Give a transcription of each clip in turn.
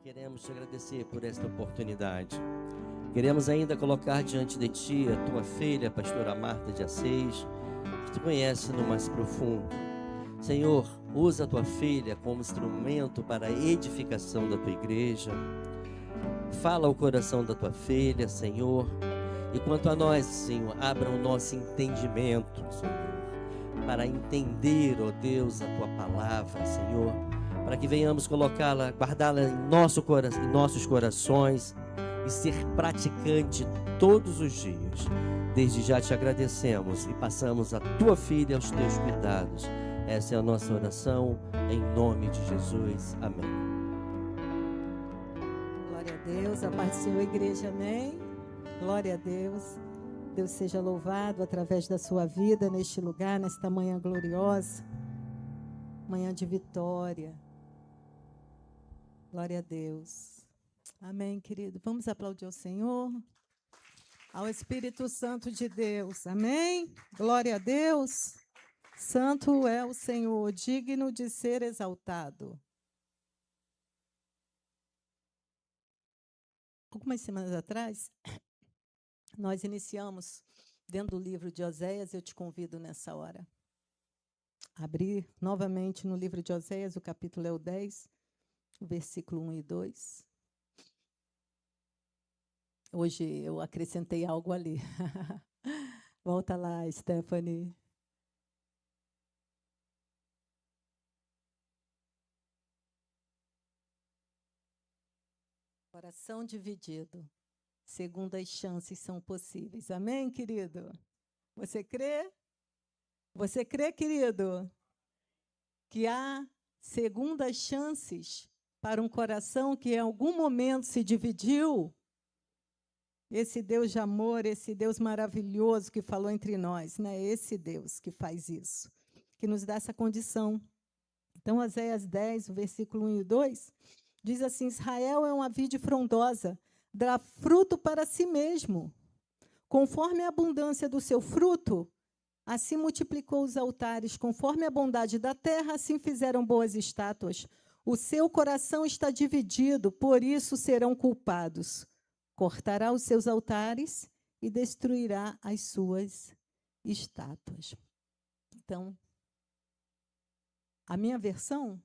Queremos te agradecer por esta oportunidade. Queremos ainda colocar diante de ti a tua filha, a pastora Marta de Assis, que tu conhece no mais profundo. Senhor, usa a tua filha como instrumento para a edificação da tua igreja. Fala ao coração da tua filha, Senhor. E quanto a nós, Senhor, abra o nosso entendimento, Senhor, para entender, ó Deus, a tua palavra, Senhor, para que venhamos colocá-la, guardá-la em nossos corações e ser praticante todos os dias. Desde já te agradecemos e passamos a tua filha aos teus cuidados. Essa é a nossa oração, em nome de Jesus. Amém. Glória a Deus, a paz do Senhor, igreja, amém? Glória a Deus. Deus seja louvado através da sua vida neste lugar, nesta manhã gloriosa, manhã de vitória. Glória a Deus. Amém, querido. Vamos aplaudir ao Senhor, ao Espírito Santo de Deus. Amém? Glória a Deus. Santo é o Senhor, digno de ser exaltado. Algumas semanas atrás, nós iniciamos dentro do livro de Oséias. Eu te convido nessa hora a abrir novamente no livro de Oséias, o capítulo é o 10, o versículo 1 e 2. Hoje eu acrescentei algo ali. Volta lá, Stephanie. Coração dividido. Segundas chances são possíveis. Amém, querido? Você crê? Você crê, querido, que há segundas chances para um coração que em algum momento se dividiu? Esse Deus de amor, esse Deus maravilhoso que falou entre nós, né? Esse Deus que faz isso, que nos dá essa condição. Então, Oséias 10, o versículo 1 e 2, diz assim: Israel é uma vide frondosa, dá fruto para si mesmo. Conforme a abundância do seu fruto, assim multiplicou os altares. Conforme a bondade da terra, assim fizeram boas estátuas. O seu coração está dividido, por isso serão culpados. Cortará os seus altares e destruirá as suas estátuas. Então, a minha versão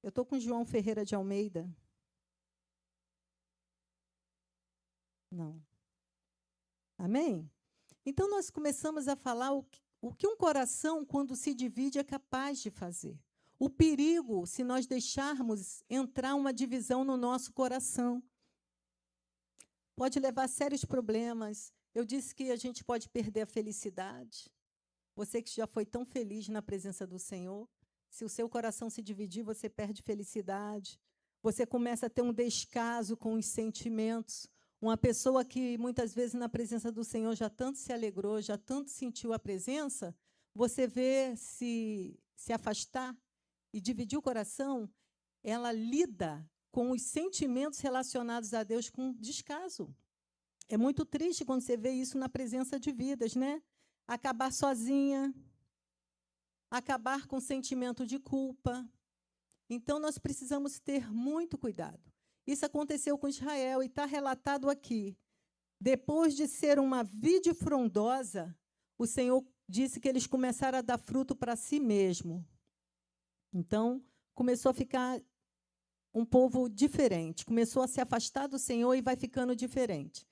eu estou com João Ferreira de Almeida. Não. Amém? Então, nós começamos a falar o que um coração, quando se divide, é capaz de fazer. O perigo, se nós deixarmos entrar uma divisão no nosso coração. Pode levar a sérios problemas. Eu disse que a gente pode perder a felicidade. Você que já foi tão feliz na presença do Senhor, se o seu coração se dividir, você perde felicidade. Você começa a ter um descaso com os sentimentos. Uma pessoa que, muitas vezes, na presença do Senhor, já tanto se alegrou, já tanto sentiu a presença, você vê se afastar e dividir o coração, ela lida com os sentimentos relacionados a Deus com descaso. É muito triste quando você vê isso na presença de vidas, né? Acabar sozinha, acabar com sentimento de culpa. Então, nós precisamos ter muito cuidado. Isso aconteceu com Israel e está relatado aqui. Depois de ser uma vide frondosa, o Senhor disse que eles começaram a dar fruto para si mesmo. Então, começou a ficar um povo diferente, começou a se afastar do Senhor e vai ficando diferente.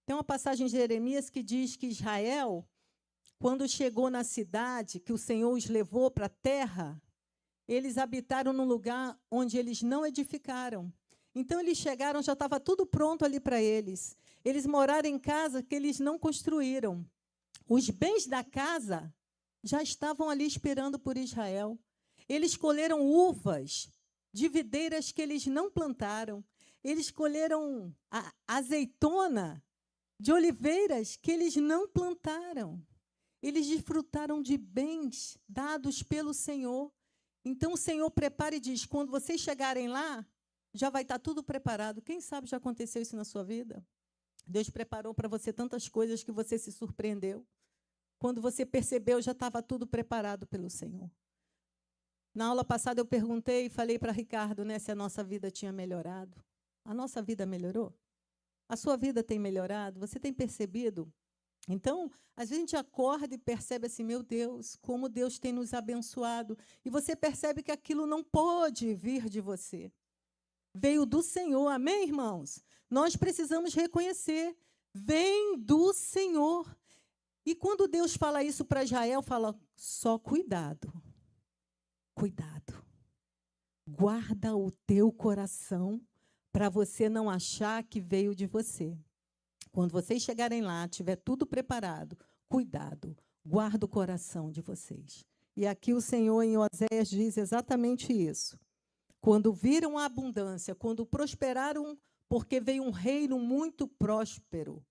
Tem uma passagem de Jeremias que diz que Israel, quando chegou na cidade, que o Senhor os levou para a terra, eles habitaram num lugar onde eles não edificaram. Então, eles chegaram, já estava tudo pronto ali para eles. Eles moraram em casa que eles não construíram. Os bens da casa já estavam ali esperando por Israel. Eles colheram uvas de videiras que eles não plantaram. Eles colheram a azeitona de oliveiras que eles não plantaram. Eles desfrutaram de bens dados pelo Senhor. Então, o Senhor prepara e diz, quando vocês chegarem lá, já vai estar tudo preparado. Quem sabe já aconteceu isso na sua vida? Deus preparou para você tantas coisas que você se surpreendeu. Quando você percebeu, já estava tudo preparado pelo Senhor. Na aula passada eu perguntei e falei para Ricardo, né, se a nossa vida tinha melhorado. A nossa vida melhorou? A sua vida tem melhorado? Você tem percebido? Então, às vezes a gente acorda e percebe assim, meu Deus, como Deus tem nos abençoado. E você percebe que aquilo não pode vir de você. Veio do Senhor, amém, irmãos? Nós precisamos reconhecer, vem do Senhor. E quando Deus fala isso para Israel, fala, só cuidado, cuidado. Guarda o teu coração para você não achar que veio de você. Quando vocês chegarem lá, tiver tudo preparado, cuidado, guarda o coração de vocês. E aqui o Senhor em Oséias diz exatamente isso. Quando viram a abundância, quando prosperaram, porque veio um reino muito próspero.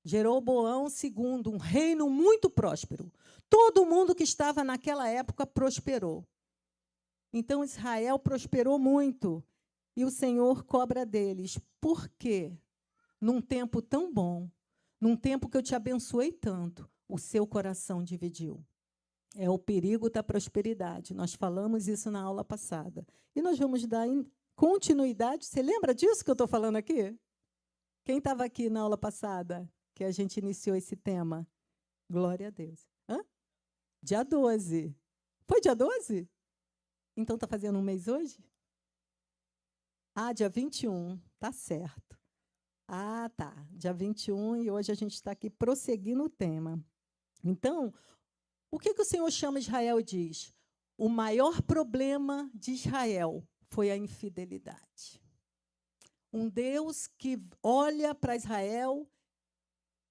Jeroboão II, um reino muito próspero. Todo mundo que estava naquela época prosperou. Então Israel prosperou muito. E o Senhor cobra deles. Por quê? Num tempo tão bom, num tempo que eu te abençoei tanto, o seu coração dividiu. É o perigo da prosperidade. Nós falamos isso na aula passada. E nós vamos dar continuidade. Você lembra disso que eu estou falando aqui? Quem estava aqui na aula passada, que a gente iniciou esse tema? Glória a Deus. Hã? Dia 12. Foi dia 12? Então está fazendo um mês hoje? Ah, dia 21. Tá certo. Ah, tá. Dia 21 e hoje a gente está aqui prosseguindo o tema. Então, o que o Senhor chama Israel e diz? O maior problema de Israel foi a infidelidade. Um Deus que olha para Israel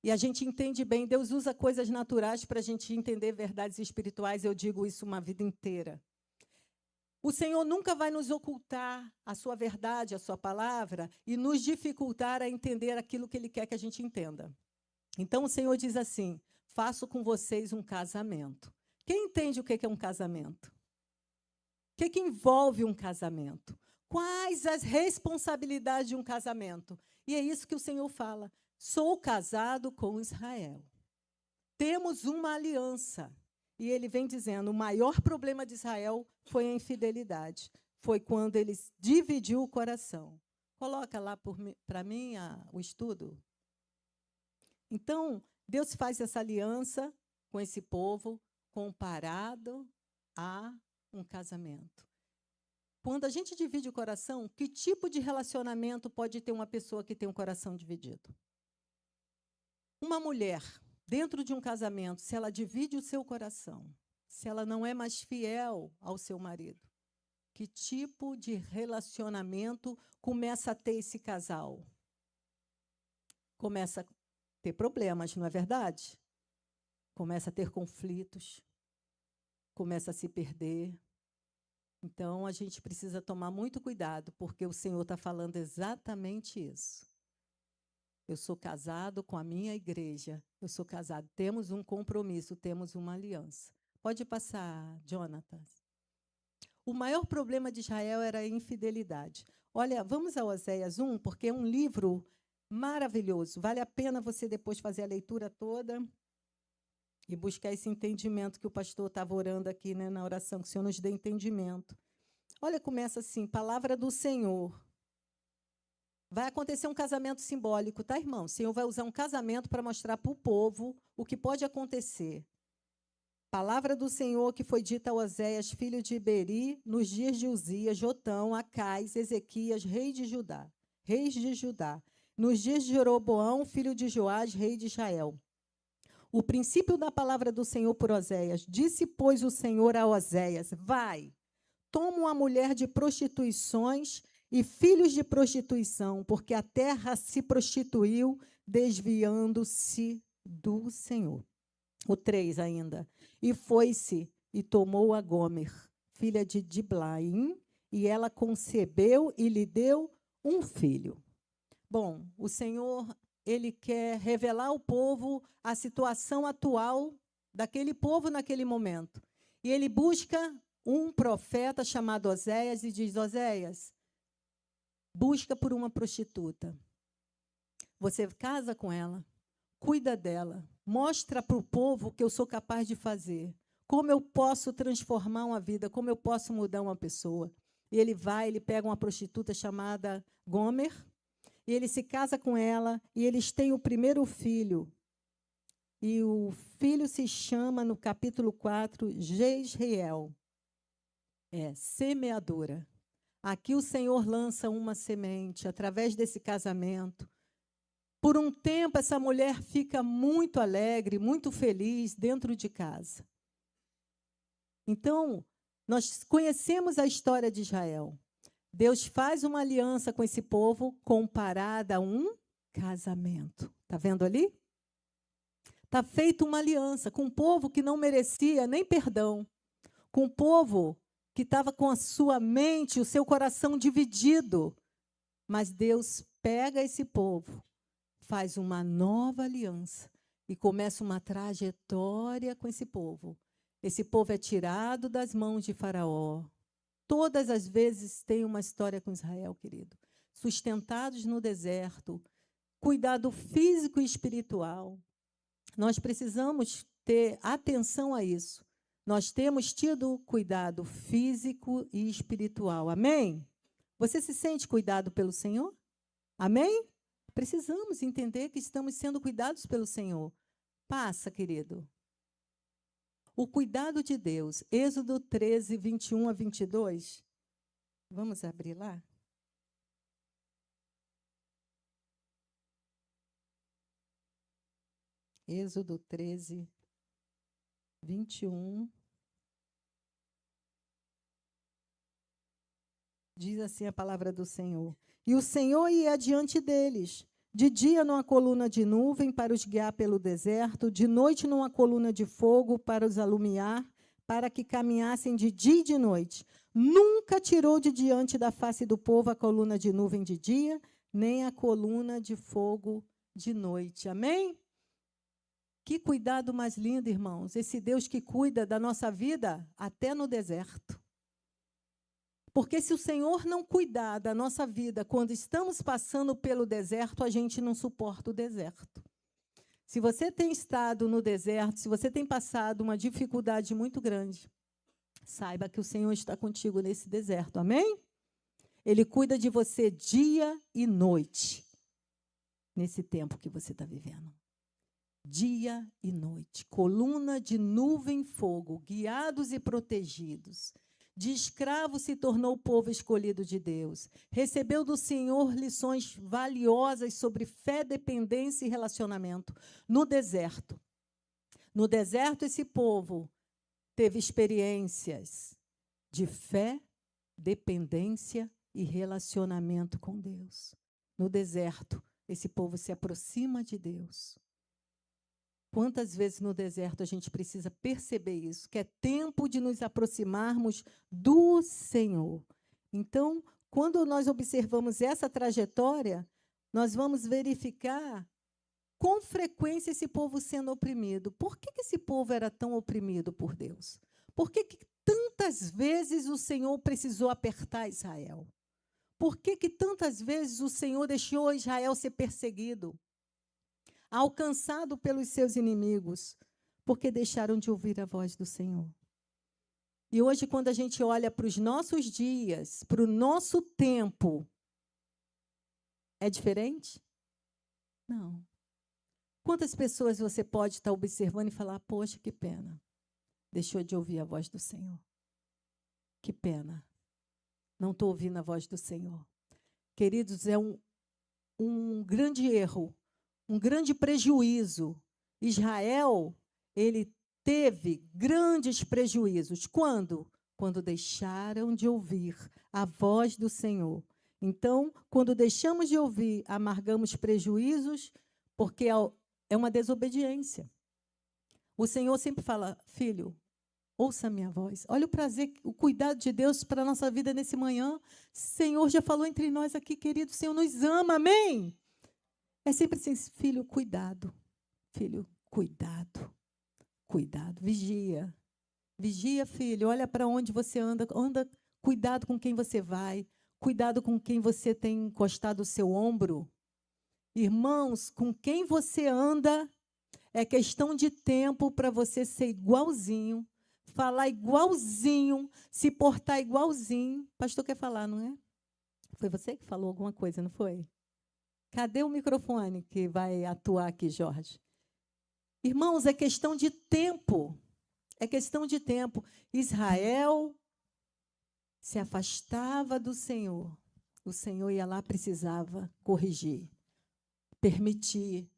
e a gente entende bem, Deus usa coisas naturais para a gente entender verdades espirituais, eu digo isso uma vida inteira. O Senhor nunca vai nos ocultar a sua verdade, a sua palavra, e nos dificultar a entender aquilo que Ele quer que a gente entenda. Então, o Senhor diz assim, faço com vocês um casamento. Quem entende o que é um casamento? O que envolve um casamento? Quais as responsabilidades de um casamento? E é isso que o Senhor fala. Sou casado com Israel. Temos uma aliança. E ele vem dizendo, o maior problema de Israel foi a infidelidade. Foi quando ele dividiu o coração. Coloca lá para mim o estudo. Então, Deus faz essa aliança com esse povo comparado a um casamento. Quando a gente divide o coração, que tipo de relacionamento pode ter uma pessoa que tem um coração dividido? Uma mulher, dentro de um casamento, se ela divide o seu coração, se ela não é mais fiel ao seu marido, que tipo de relacionamento começa a ter esse casal? Começa a ter problemas, não é verdade? Começa a ter conflitos, começa a se perder. Então, a gente precisa tomar muito cuidado, porque o Senhor está falando exatamente isso. Eu sou casado com a minha igreja, eu sou casado, temos um compromisso, temos uma aliança. Pode passar, Jonathan. O maior problema de Israel era a infidelidade. Olha, vamos a Oséias 1, porque é um livro maravilhoso. Vale a pena você depois fazer a leitura toda e buscar esse entendimento que o pastor estava orando aqui, né, na oração, que o Senhor nos dê entendimento. Olha, começa assim, palavra do Senhor. Vai acontecer um casamento simbólico, tá, irmão? O Senhor vai usar um casamento para mostrar para o povo o que pode acontecer. Palavra do Senhor que foi dita a Oséias, filho de Beri, nos dias de Uzias, Jotão, Acais, Ezequias, reis de Judá, nos dias de Jeroboão, filho de Joás, rei de Israel. O princípio da palavra do Senhor por Oséias. Disse, pois, o Senhor a Oséias, vai, toma uma mulher de prostituições e filhos de prostituição, porque a terra se prostituiu, desviando-se do Senhor. O 3 ainda. E foi-se e tomou a Gomer, filha de Diblaim, e ela concebeu e lhe deu um filho. Bom, o Senhor, ele quer revelar ao povo a situação atual daquele povo naquele momento. E ele busca um profeta chamado Oséias e diz, Oséias, busca por uma prostituta. Você casa com ela, cuida dela, mostra para o povo o que eu sou capaz de fazer. como eu posso transformar uma vida, como eu posso mudar uma pessoa. E ele pega uma prostituta chamada Gomer, e ele se casa com ela, e eles têm o primeiro filho. E o filho se chama, no capítulo 4, Jezreel. Semeadora. Aqui o Senhor lança uma semente, através desse casamento. Por um tempo, essa mulher fica muito alegre, muito feliz dentro de casa. Então, nós conhecemos a história de Israel. Deus faz uma aliança com esse povo comparada a um casamento. Está vendo ali? Está feita uma aliança com um povo que não merecia nem perdão, com um povo que estava com a sua mente, o seu coração dividido. Mas Deus pega esse povo, faz uma nova aliança e começa uma trajetória com esse povo. Esse povo é tirado das mãos de Faraó. Todas as vezes tem uma história com Israel, querido. Sustentados no deserto, cuidado físico e espiritual. Nós precisamos ter atenção a isso. Nós temos tido cuidado físico e espiritual. Amém? Você se sente cuidado pelo Senhor? Amém? Precisamos entender que estamos sendo cuidados pelo Senhor. Passa, querido. O cuidado de Deus. Êxodo 13, 21 a 22. Vamos abrir lá? Êxodo 13, 21. Diz assim a palavra do Senhor. E o Senhor ia adiante deles, de dia numa coluna de nuvem para os guiar pelo deserto, de noite numa coluna de fogo para os alumiar, para que caminhassem de dia e de noite. Nunca tirou de diante da face do povo a coluna de nuvem de dia, nem a coluna de fogo de noite. Amém? Que cuidado mais lindo, irmãos. Esse Deus que cuida da nossa vida até no deserto. Porque se o Senhor não cuidar da nossa vida quando estamos passando pelo deserto, a gente não suporta o deserto. Se você tem estado no deserto, se você tem passado uma dificuldade muito grande, saiba que o Senhor está contigo nesse deserto. Amém? Ele cuida de você dia e noite, nesse tempo que você está vivendo. Dia e noite, coluna de nuvem e fogo, guiados e protegidos. De escravo se tornou o povo escolhido de Deus. Recebeu do Senhor lições valiosas sobre fé, dependência e relacionamento. No deserto, esse povo teve experiências de fé, dependência e relacionamento com Deus. No deserto, esse povo se aproxima de Deus. Quantas vezes no deserto a gente precisa perceber isso, que é tempo de nos aproximarmos do Senhor. Então, quando nós observamos essa trajetória, nós vamos verificar com frequência esse povo sendo oprimido. Por que esse povo era tão oprimido por Deus? Por que tantas vezes o Senhor precisou apertar Israel? Por que tantas vezes o Senhor deixou Israel ser perseguido? Alcançado pelos seus inimigos, porque deixaram de ouvir a voz do Senhor. E hoje, quando a gente olha para os nossos dias, para o nosso tempo, é diferente? Não. Quantas pessoas você pode estar observando e falar, poxa, que pena, deixou de ouvir a voz do Senhor. Que pena, não estou ouvindo a voz do Senhor. Queridos, é um grande erro, um grande prejuízo. Israel, ele teve grandes prejuízos. Quando? Quando deixaram de ouvir a voz do Senhor. Então, quando deixamos de ouvir, amargamos prejuízos, porque é uma desobediência. O Senhor sempre fala, filho, ouça a minha voz. Olha o prazer, o cuidado de Deus para a nossa vida nesse manhã. O Senhor já falou entre nós aqui, querido, o Senhor nos ama, amém? É sempre assim, filho, cuidado. Filho, cuidado. Cuidado, vigia. Vigia, filho, olha para onde você anda. Cuidado com quem você vai. Cuidado com quem você tem encostado o seu ombro. Irmãos, com quem você anda é questão de tempo para você ser igualzinho, falar igualzinho, se portar igualzinho. O pastor quer falar, não é? Foi você que falou alguma coisa, não foi? Cadê o microfone que vai atuar aqui, Jorge? Irmãos, é questão de tempo. É questão de tempo. Israel se afastava do Senhor. O Senhor ia lá, precisava corrigir, permitir.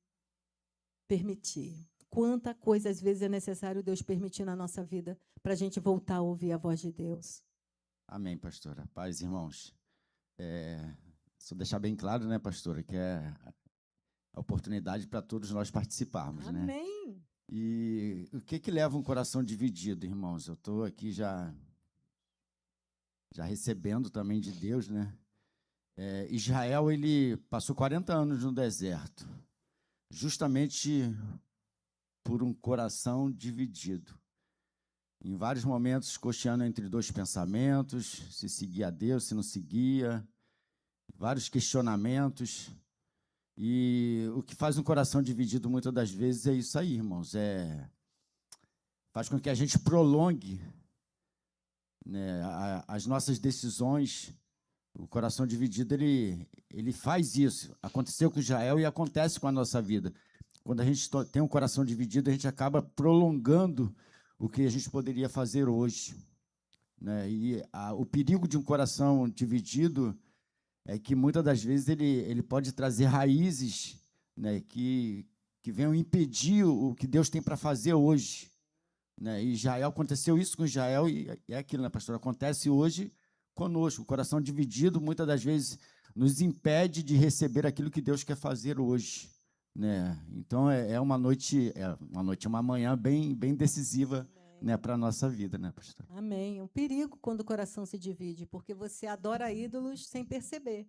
Quanta coisa, às vezes, é necessário Deus permitir na nossa vida para a gente voltar a ouvir a voz de Deus. Amém, pastora. Paz, irmãos. Só deixar bem claro, né, pastora, que é a oportunidade para todos nós participarmos, né? Amém. E o que leva um coração dividido, irmãos? Eu estou aqui já recebendo também de Deus, né? Israel, ele passou 40 anos no deserto, justamente por um coração dividido. Em vários momentos, cocheando entre dois pensamentos, se seguia a Deus, se não seguia, vários questionamentos. E o que faz um coração dividido, muitas das vezes, é isso aí, irmãos. Faz com que a gente prolongue, né, as nossas decisões. O coração dividido, ele faz isso. Aconteceu com Israel e acontece com a nossa vida. Quando a gente tem um coração dividido, a gente acaba prolongando o que a gente poderia fazer hoje, né? E o perigo de um coração dividido é que, muitas das vezes, ele pode trazer raízes, né, que venham impedir o que Deus tem para fazer hoje, né? E Israel, aconteceu isso com Israel, e é aquilo, né, pastor? Acontece hoje conosco. O coração dividido, muitas das vezes, nos impede de receber aquilo que Deus quer fazer hoje, né? Então, é uma manhã bem decisiva, né, para a nossa vida, né, pastor? Amém. É um perigo quando o coração se divide, porque você adora ídolos sem perceber.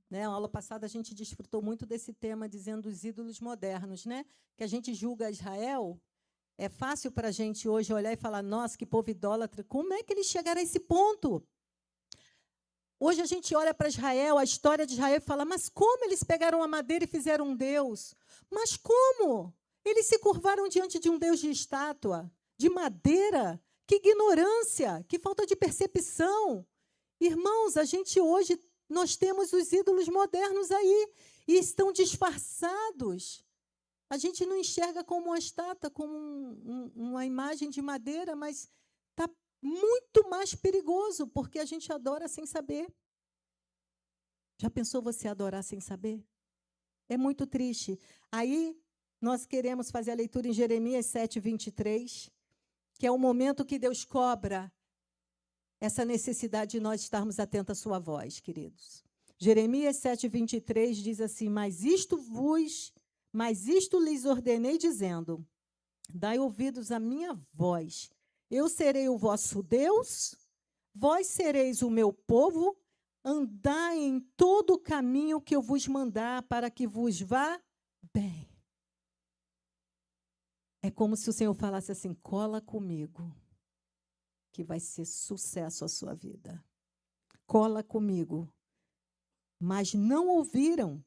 Né? Na aula passada a gente desfrutou muito desse tema, dizendo os ídolos modernos, né? Que a gente julga Israel. É fácil para a gente hoje olhar e falar, nossa, que povo idólatra. Como é que eles chegaram a esse ponto? Hoje a gente olha para Israel, a história de Israel, e fala, mas como eles pegaram a madeira e fizeram um Deus? Mas como? Eles se curvaram diante de um Deus de estátua, de madeira? Que ignorância, que falta de percepção. Irmãos, a gente hoje, nós temos os ídolos modernos aí, e estão disfarçados. A gente não enxerga como uma estátua, como uma imagem de madeira, mas está muito mais perigoso, porque a gente adora sem saber. Já pensou você adorar sem saber? É muito triste. Aí, nós queremos fazer a leitura em Jeremias 7:23, que é o momento que Deus cobra essa necessidade de nós estarmos atentos à sua voz, queridos. Jeremias 7:23 diz assim, mas isto lhes ordenei, dizendo, dai ouvidos à minha voz, eu serei o vosso Deus, vós sereis o meu povo, andai em todo o caminho que eu vos mandar, para que vos vá bem. É como se o Senhor falasse assim, cola comigo, que vai ser sucesso a sua vida. Cola comigo. Mas não ouviram,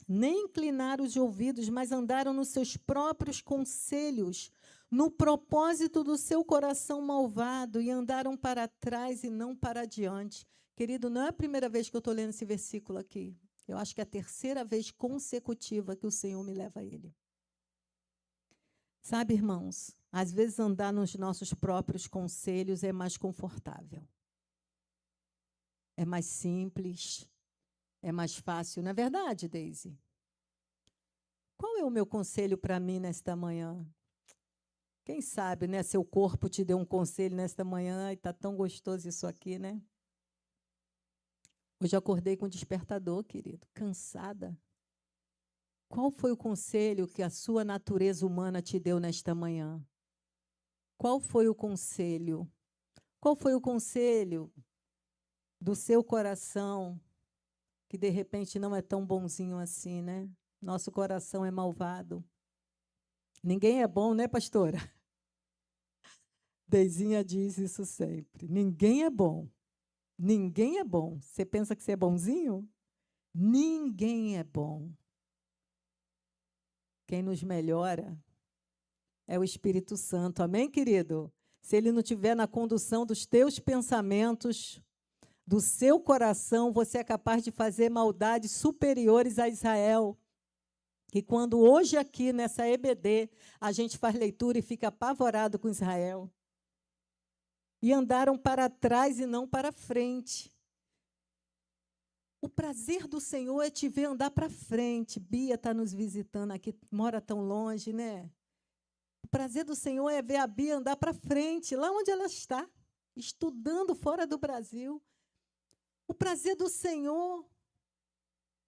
nem inclinaram os ouvidos, mas andaram nos seus próprios conselhos, no propósito do seu coração malvado, e andaram para trás e não para adiante. Querido, não é a primeira vez que eu estou lendo esse versículo aqui. Eu acho que é a terceira vez consecutiva que o Senhor me leva a ele. Sabe, irmãos, às vezes andar nos nossos próprios conselhos é mais confortável. É mais simples, é mais fácil. Não é verdade, Deise? Qual é o meu conselho para mim nesta manhã? Quem sabe, né? Seu corpo te deu um conselho nesta manhã e está tão gostoso isso aqui, né? Hoje eu acordei com despertador, querido, cansada. Qual foi o conselho que a sua natureza humana te deu nesta manhã? Qual foi o conselho? Qual foi o conselho do seu coração, que de repente não é tão bonzinho assim, né? Nosso coração é malvado. Ninguém é bom, né, pastora? Deizinha diz isso sempre. Ninguém é bom. Ninguém é bom. Você pensa que você é bonzinho? Ninguém é bom. Quem nos melhora é o Espírito Santo. Amém, querido? se ele não estiver na condução dos teus pensamentos, do seu coração, você é capaz de fazer maldades superiores a Israel. E quando hoje aqui, nessa EBD, a gente faz leitura e fica apavorado com Israel. E andaram para trás e não para frente. O prazer do Senhor é te ver andar para frente. Bia está nos visitando aqui, mora tão longe, né? O prazer do Senhor é ver a Bia andar para frente, lá onde ela está, estudando fora do Brasil. O prazer do Senhor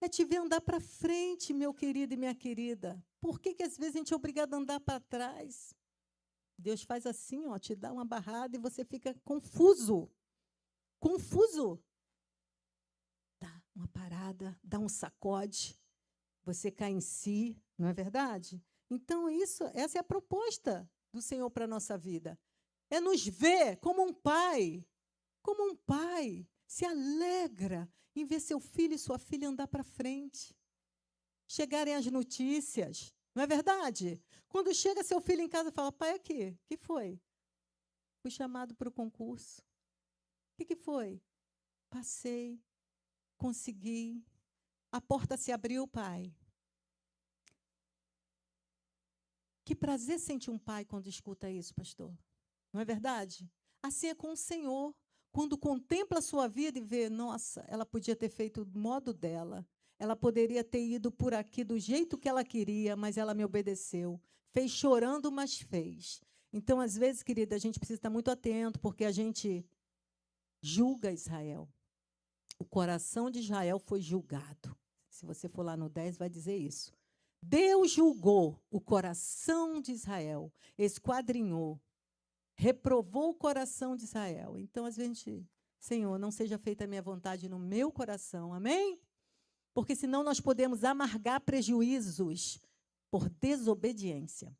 é te ver andar para frente, meu querido e minha querida. Por que às vezes a gente é obrigado a andar para trás? Deus faz assim, ó, te dá uma barrada e você fica confuso. Confuso. Dá uma parada, dá um sacode, você cai em si, não é verdade? Então, essa é a proposta do Senhor para a nossa vida. É nos ver como um pai se alegra em ver seu filho e sua filha andar para frente, chegarem as notícias, não é verdade? Quando chega seu filho em casa e fala, pai, aqui, o que foi? Fui chamado para o concurso. O que foi? Passei, consegui, a porta se abriu, pai. Que prazer sente um pai quando escuta isso, pastor? Não é verdade? Assim é com o Senhor. Quando contempla a sua vida e vê, nossa, ela podia ter feito do modo dela, ela poderia ter ido por aqui do jeito que ela queria, mas ela me obedeceu. Fez chorando, mas fez. Então, às vezes, querida, a gente precisa estar muito atento, porque a gente julga Israel. O coração de Israel foi julgado. Se você for lá no 10, vai dizer isso. Deus julgou o coração de Israel, esquadrinhou, reprovou o coração de Israel. Então, às vezes, Senhor, não seja feita a minha vontade no meu coração, amém? Porque senão nós podemos amargar prejuízos por desobediência.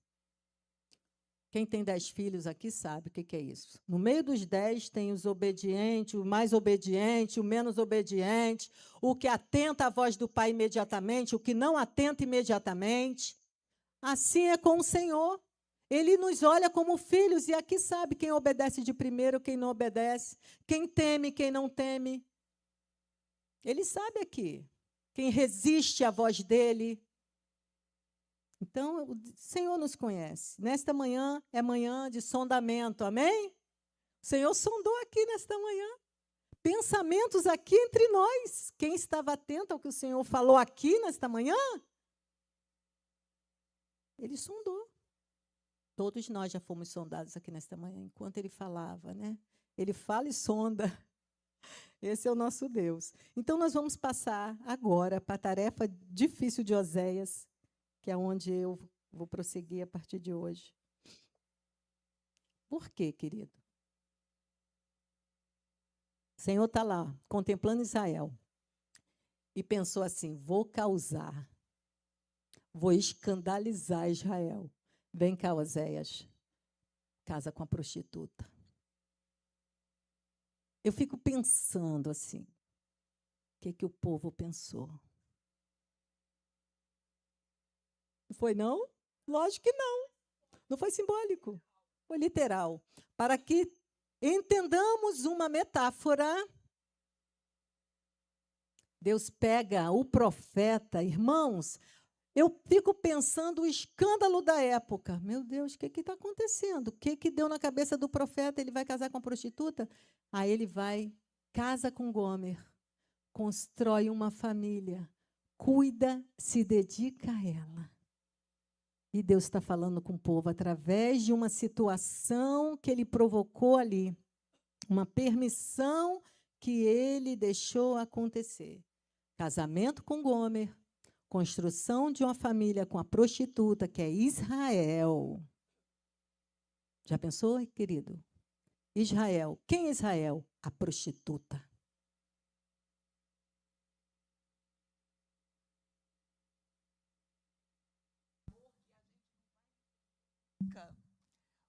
Quem tem 10 filhos aqui sabe o que é isso. No meio dos 10 tem os obedientes, o mais obediente, o menos obediente, o que atenta à voz do Pai imediatamente, o que não atenta imediatamente. Assim é com o Senhor. Ele nos olha como filhos e aqui sabe quem obedece de primeiro, quem não obedece, quem teme, quem não teme. Ele sabe aqui quem resiste à voz dele. Então, o Senhor nos conhece. Nesta manhã é manhã de sondamento, amém? O Senhor sondou aqui nesta manhã. Pensamentos aqui entre nós. Quem estava atento ao que o Senhor falou aqui nesta manhã? Ele sondou. Todos nós já fomos sondados aqui nesta manhã, enquanto ele falava, né? Ele fala e sonda. Esse é o nosso Deus. Então, nós vamos passar agora para a tarefa difícil de Oséias, que é onde eu vou prosseguir a partir de hoje. Por quê, querido? O Senhor está lá, contemplando Israel, e pensou assim, vou causar, vou escandalizar Israel. Vem cá, Oséias, casa com a prostituta. Eu fico pensando assim, o que o povo pensou? Não foi, não? Lógico que não. Não foi simbólico, foi literal. Para que entendamos uma metáfora, Deus pega o profeta, irmãos, eu fico pensando o escândalo da época. Meu Deus, o que está acontecendo? O que deu na cabeça do profeta? Ele vai casar com a prostituta? Aí ele vai, casa com Gomer, constrói uma família, cuida, se dedica a ela. E Deus está falando com o povo através de uma situação que ele provocou ali, uma permissão que ele deixou acontecer. Casamento com Gomer, construção de uma família com a prostituta, que é Israel. Já pensou, querido? Israel. Quem é Israel? A prostituta.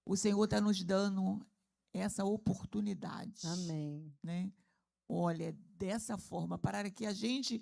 O Senhor está nos dando essa oportunidade. Amém. Né? Olha, dessa forma, para que a gente,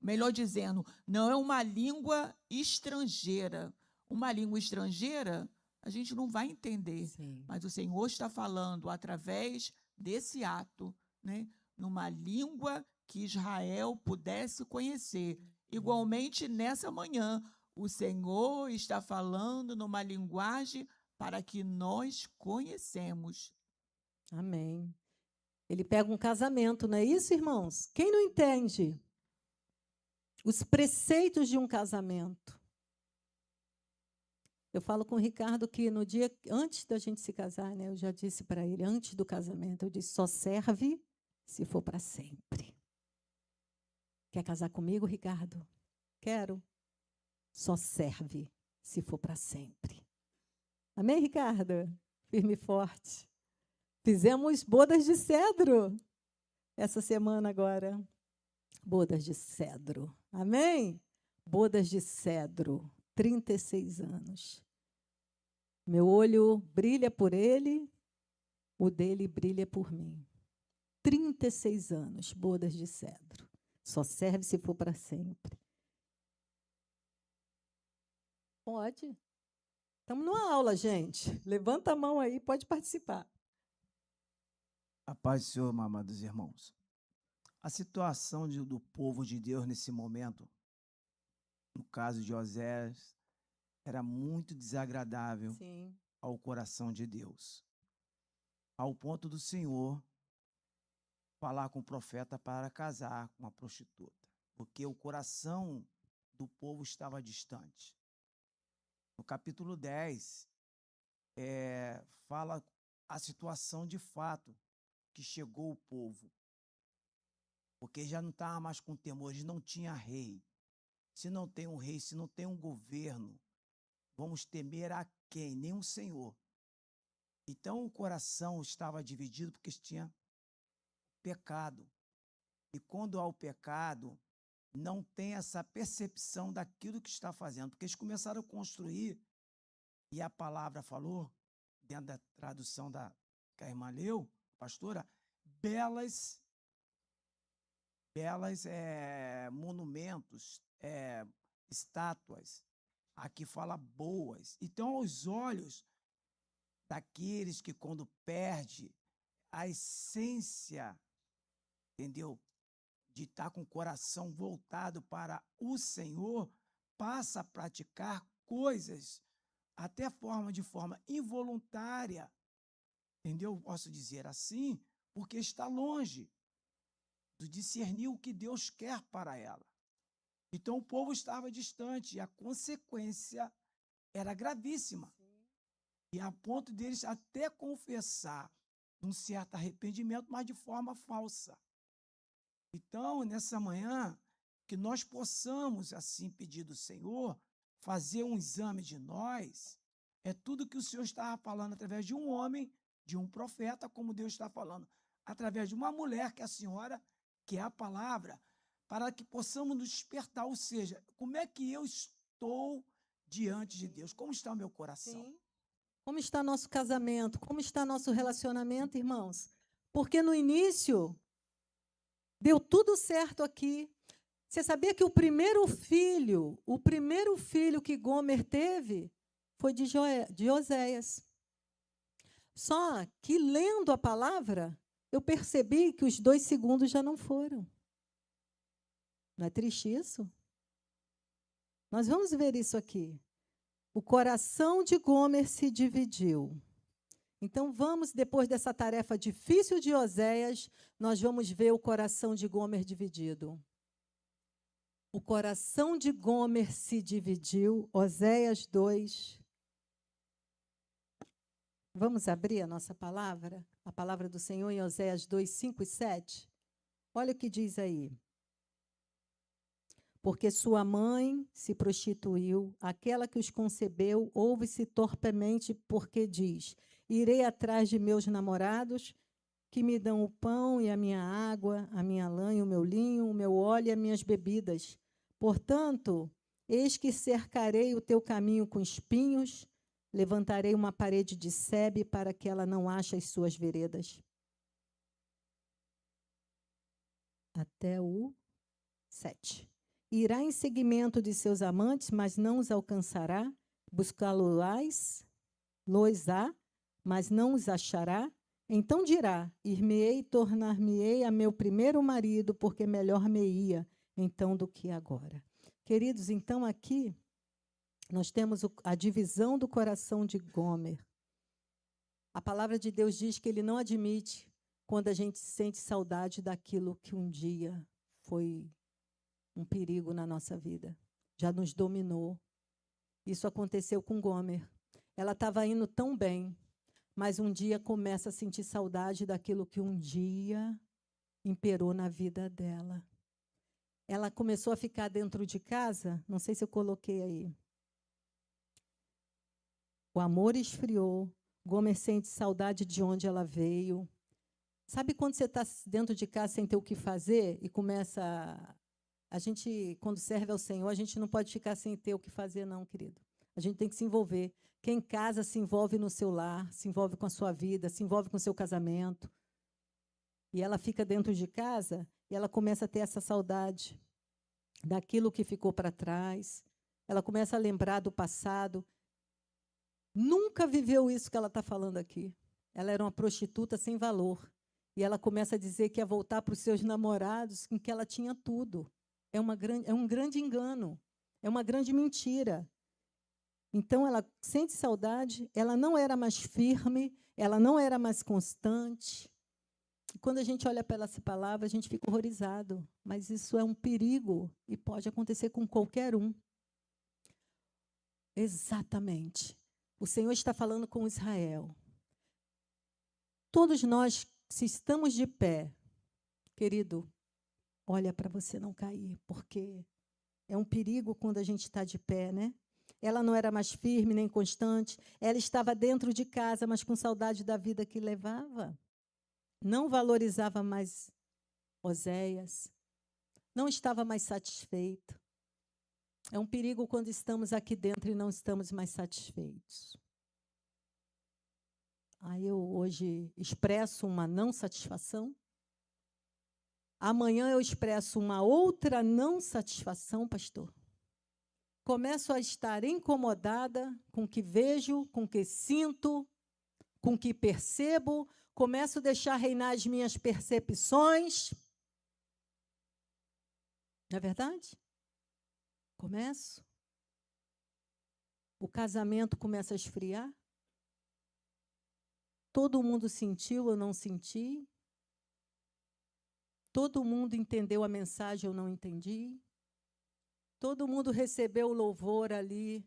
melhor dizendo, não é uma língua estrangeira. Uma língua estrangeira, a gente não vai entender. Sim. Mas o Senhor está falando através desse ato, né, numa língua que Israel pudesse conhecer. Igualmente, nessa manhã, o Senhor está falando numa linguagem para que nós conhecemos. Amém. Ele pega um casamento, não é isso, irmãos? Quem não entende os preceitos de um casamento? Eu falo com o Ricardo que no dia antes da gente se casar, né, eu já disse para ele, antes do casamento, eu disse, só serve se for para sempre. Quer casar comigo, Ricardo? Quero. Só serve se for para sempre. Amém, Ricardo? Firme e forte. Fizemos bodas de cedro essa semana agora. Bodas de cedro. Amém? Bodas de cedro. 36 anos. Meu olho brilha por ele, o dele brilha por mim. 36 anos, bodas de cedro. Só serve se for para sempre. Pode. Estamos numa aula, gente. Levanta a mão aí, pode participar. A paz do Senhor, amados irmãos. A situação do povo de Deus nesse momento, no caso de Oséias, era muito desagradável Sim. ao coração de Deus, ao ponto do Senhor falar com o profeta para casar com uma prostituta, porque o coração do povo estava distante. No capítulo 10, fala a situação de fato que chegou o povo, porque já não estava mais com temor, eles não tinham rei. Se não tem um rei, se não tem um governo, vamos temer a quem? Nem o Senhor. Então o coração estava dividido porque tinha pecado. E quando há o pecado, não tem essa percepção daquilo que está fazendo, porque eles começaram a construir, e a palavra falou, dentro da tradução que a irmã leu, pastora, belas monumentos, estátuas, aqui fala boas. Então, aos olhos daqueles que, quando perde a essência, entendeu? De estar com o coração voltado para o Senhor, passa a praticar coisas, até de forma involuntária, entendeu? Posso dizer assim, porque está longe de discernir o que Deus quer para ela. Então o povo estava distante e a consequência era gravíssima. E a ponto deles até confessar um certo arrependimento, mas de forma falsa. Então, nessa manhã, que nós possamos, assim, pedir do Senhor, fazer um exame de nós, é tudo que o Senhor estava falando através de um homem, de um profeta, como Deus está falando, através de uma mulher, que é a senhora, que é a palavra, para que possamos nos despertar, ou seja, como é que eu estou diante de Deus? Como está o meu coração? Sim. Como está nosso casamento? Como está nosso relacionamento, irmãos? Porque no início deu tudo certo aqui. Você sabia que o primeiro filho que Gomer teve foi de Oséias. Só que, lendo a palavra, eu percebi que os 2 segundos já não foram. Não é triste isso? Nós vamos ver isso aqui. O coração de Gomer se dividiu. Então, vamos, depois dessa tarefa difícil de Oséias, nós vamos ver o coração de Gomer dividido. O coração de Gomer se dividiu. Oséias 2. Vamos abrir a nossa palavra? A palavra do Senhor em Oséias 2, 5 e 7. Olha o que diz aí. Porque sua mãe se prostituiu, aquela que os concebeu, ouve-se torpemente, porque diz: irei atrás de meus namorados, que me dão o pão e a minha água, a minha lã e o meu linho, o meu óleo e as minhas bebidas. Portanto, eis que cercarei o teu caminho com espinhos, levantarei uma parede de sebe para que ela não ache as suas veredas. Até o 7. Irá em seguimento de seus amantes, mas não os alcançará. Buscá-lo-ás Lois há, mas não os achará. Então dirá: ir-me-ei e tornar-me-ei a meu primeiro marido, porque melhor me ia então do que agora. Queridos, então aqui nós temos a divisão do coração de Gomer. A palavra de Deus diz que ele não admite quando a gente sente saudade daquilo que um dia foi um perigo na nossa vida. Já nos dominou. Isso aconteceu com Gomer. Ela estava indo tão bem, mas um dia começa a sentir saudade daquilo que um dia imperou na vida dela. Ela começou a ficar dentro de casa, não sei se eu coloquei aí. O amor esfriou, Gomer sente saudade de onde ela veio. Sabe quando você está dentro de casa sem ter o que fazer e começa... A gente, quando serve ao Senhor, a gente não pode ficar sem ter o que fazer, não, querido. A gente tem que se envolver. Quem em casa se envolve no seu lar, se envolve com a sua vida, se envolve com o seu casamento. E ela fica dentro de casa e ela começa a ter essa saudade daquilo que ficou para trás. Ela começa a lembrar do passado. Nunca viveu isso que ela está falando aqui. Ela era uma prostituta sem valor. E ela começa a dizer que ia voltar para os seus namorados, em que ela tinha tudo. É um grande engano. É uma grande mentira. Então, ela sente saudade, ela não era mais firme, ela não era mais constante. E quando a gente olha para essa palavra, a gente fica horrorizado. Mas isso é um perigo e pode acontecer com qualquer um. Exatamente. O Senhor está falando com Israel. Todos nós, se estamos de pé, querido, olha para você não cair, porque é um perigo quando a gente está de pé, né? Ela não era mais firme nem constante. Ela estava dentro de casa, mas com saudade da vida que levava. Não valorizava mais Oséias. Não estava mais satisfeita. É um perigo quando estamos aqui dentro e não estamos mais satisfeitos. Aí eu hoje expresso uma não satisfação. Amanhã eu expresso uma outra não satisfação, pastor. Começo a estar incomodada com o que vejo, com o que sinto, com o que percebo. Começo a deixar reinar as minhas percepções. Não é verdade? Começo. O casamento começa a esfriar. Todo mundo sentiu, eu não senti. Todo mundo entendeu a mensagem, eu não entendi. Todo mundo recebeu o louvor ali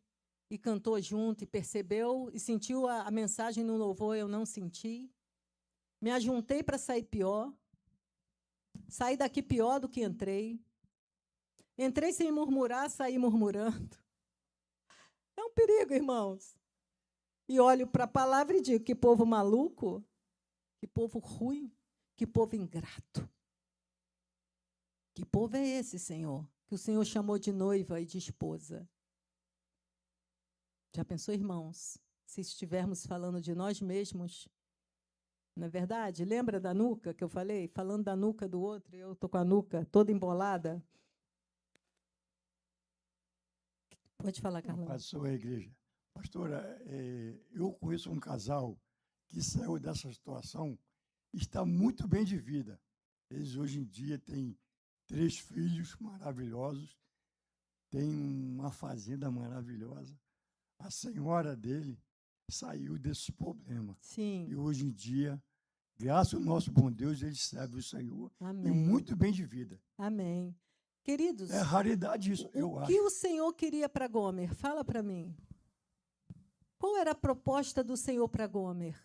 e cantou junto e percebeu e sentiu a mensagem no louvor, eu não senti. Me ajuntei para sair pior. Saí daqui pior do que entrei. Entrei sem murmurar, saí murmurando. É um perigo, irmãos. E olho para a palavra e digo, que povo maluco, que povo ruim, que povo ingrato. Que povo é esse, Senhor? Que o Senhor chamou de noiva e de esposa. Já pensou, irmãos, se estivermos falando de nós mesmos? Não é verdade? Lembra da nuca que eu falei? Falando da nuca do outro, eu estou com a nuca toda embolada. Pode falar, Carlão. Pastor, a igreja. Pastora, eu conheço um casal que saiu dessa situação e está muito bem de vida. Eles hoje em dia têm 3 filhos maravilhosos, têm uma fazenda maravilhosa. A senhora dele saiu desse problema. Sim. E hoje em dia, graças ao nosso bom Deus, eles servem o Senhor. Amém. E muito bem de vida. Amém. Queridos, É raridade isso, eu acho. o que o Senhor queria para Gomer? Fala para mim. Qual era a proposta do Senhor para Gomer?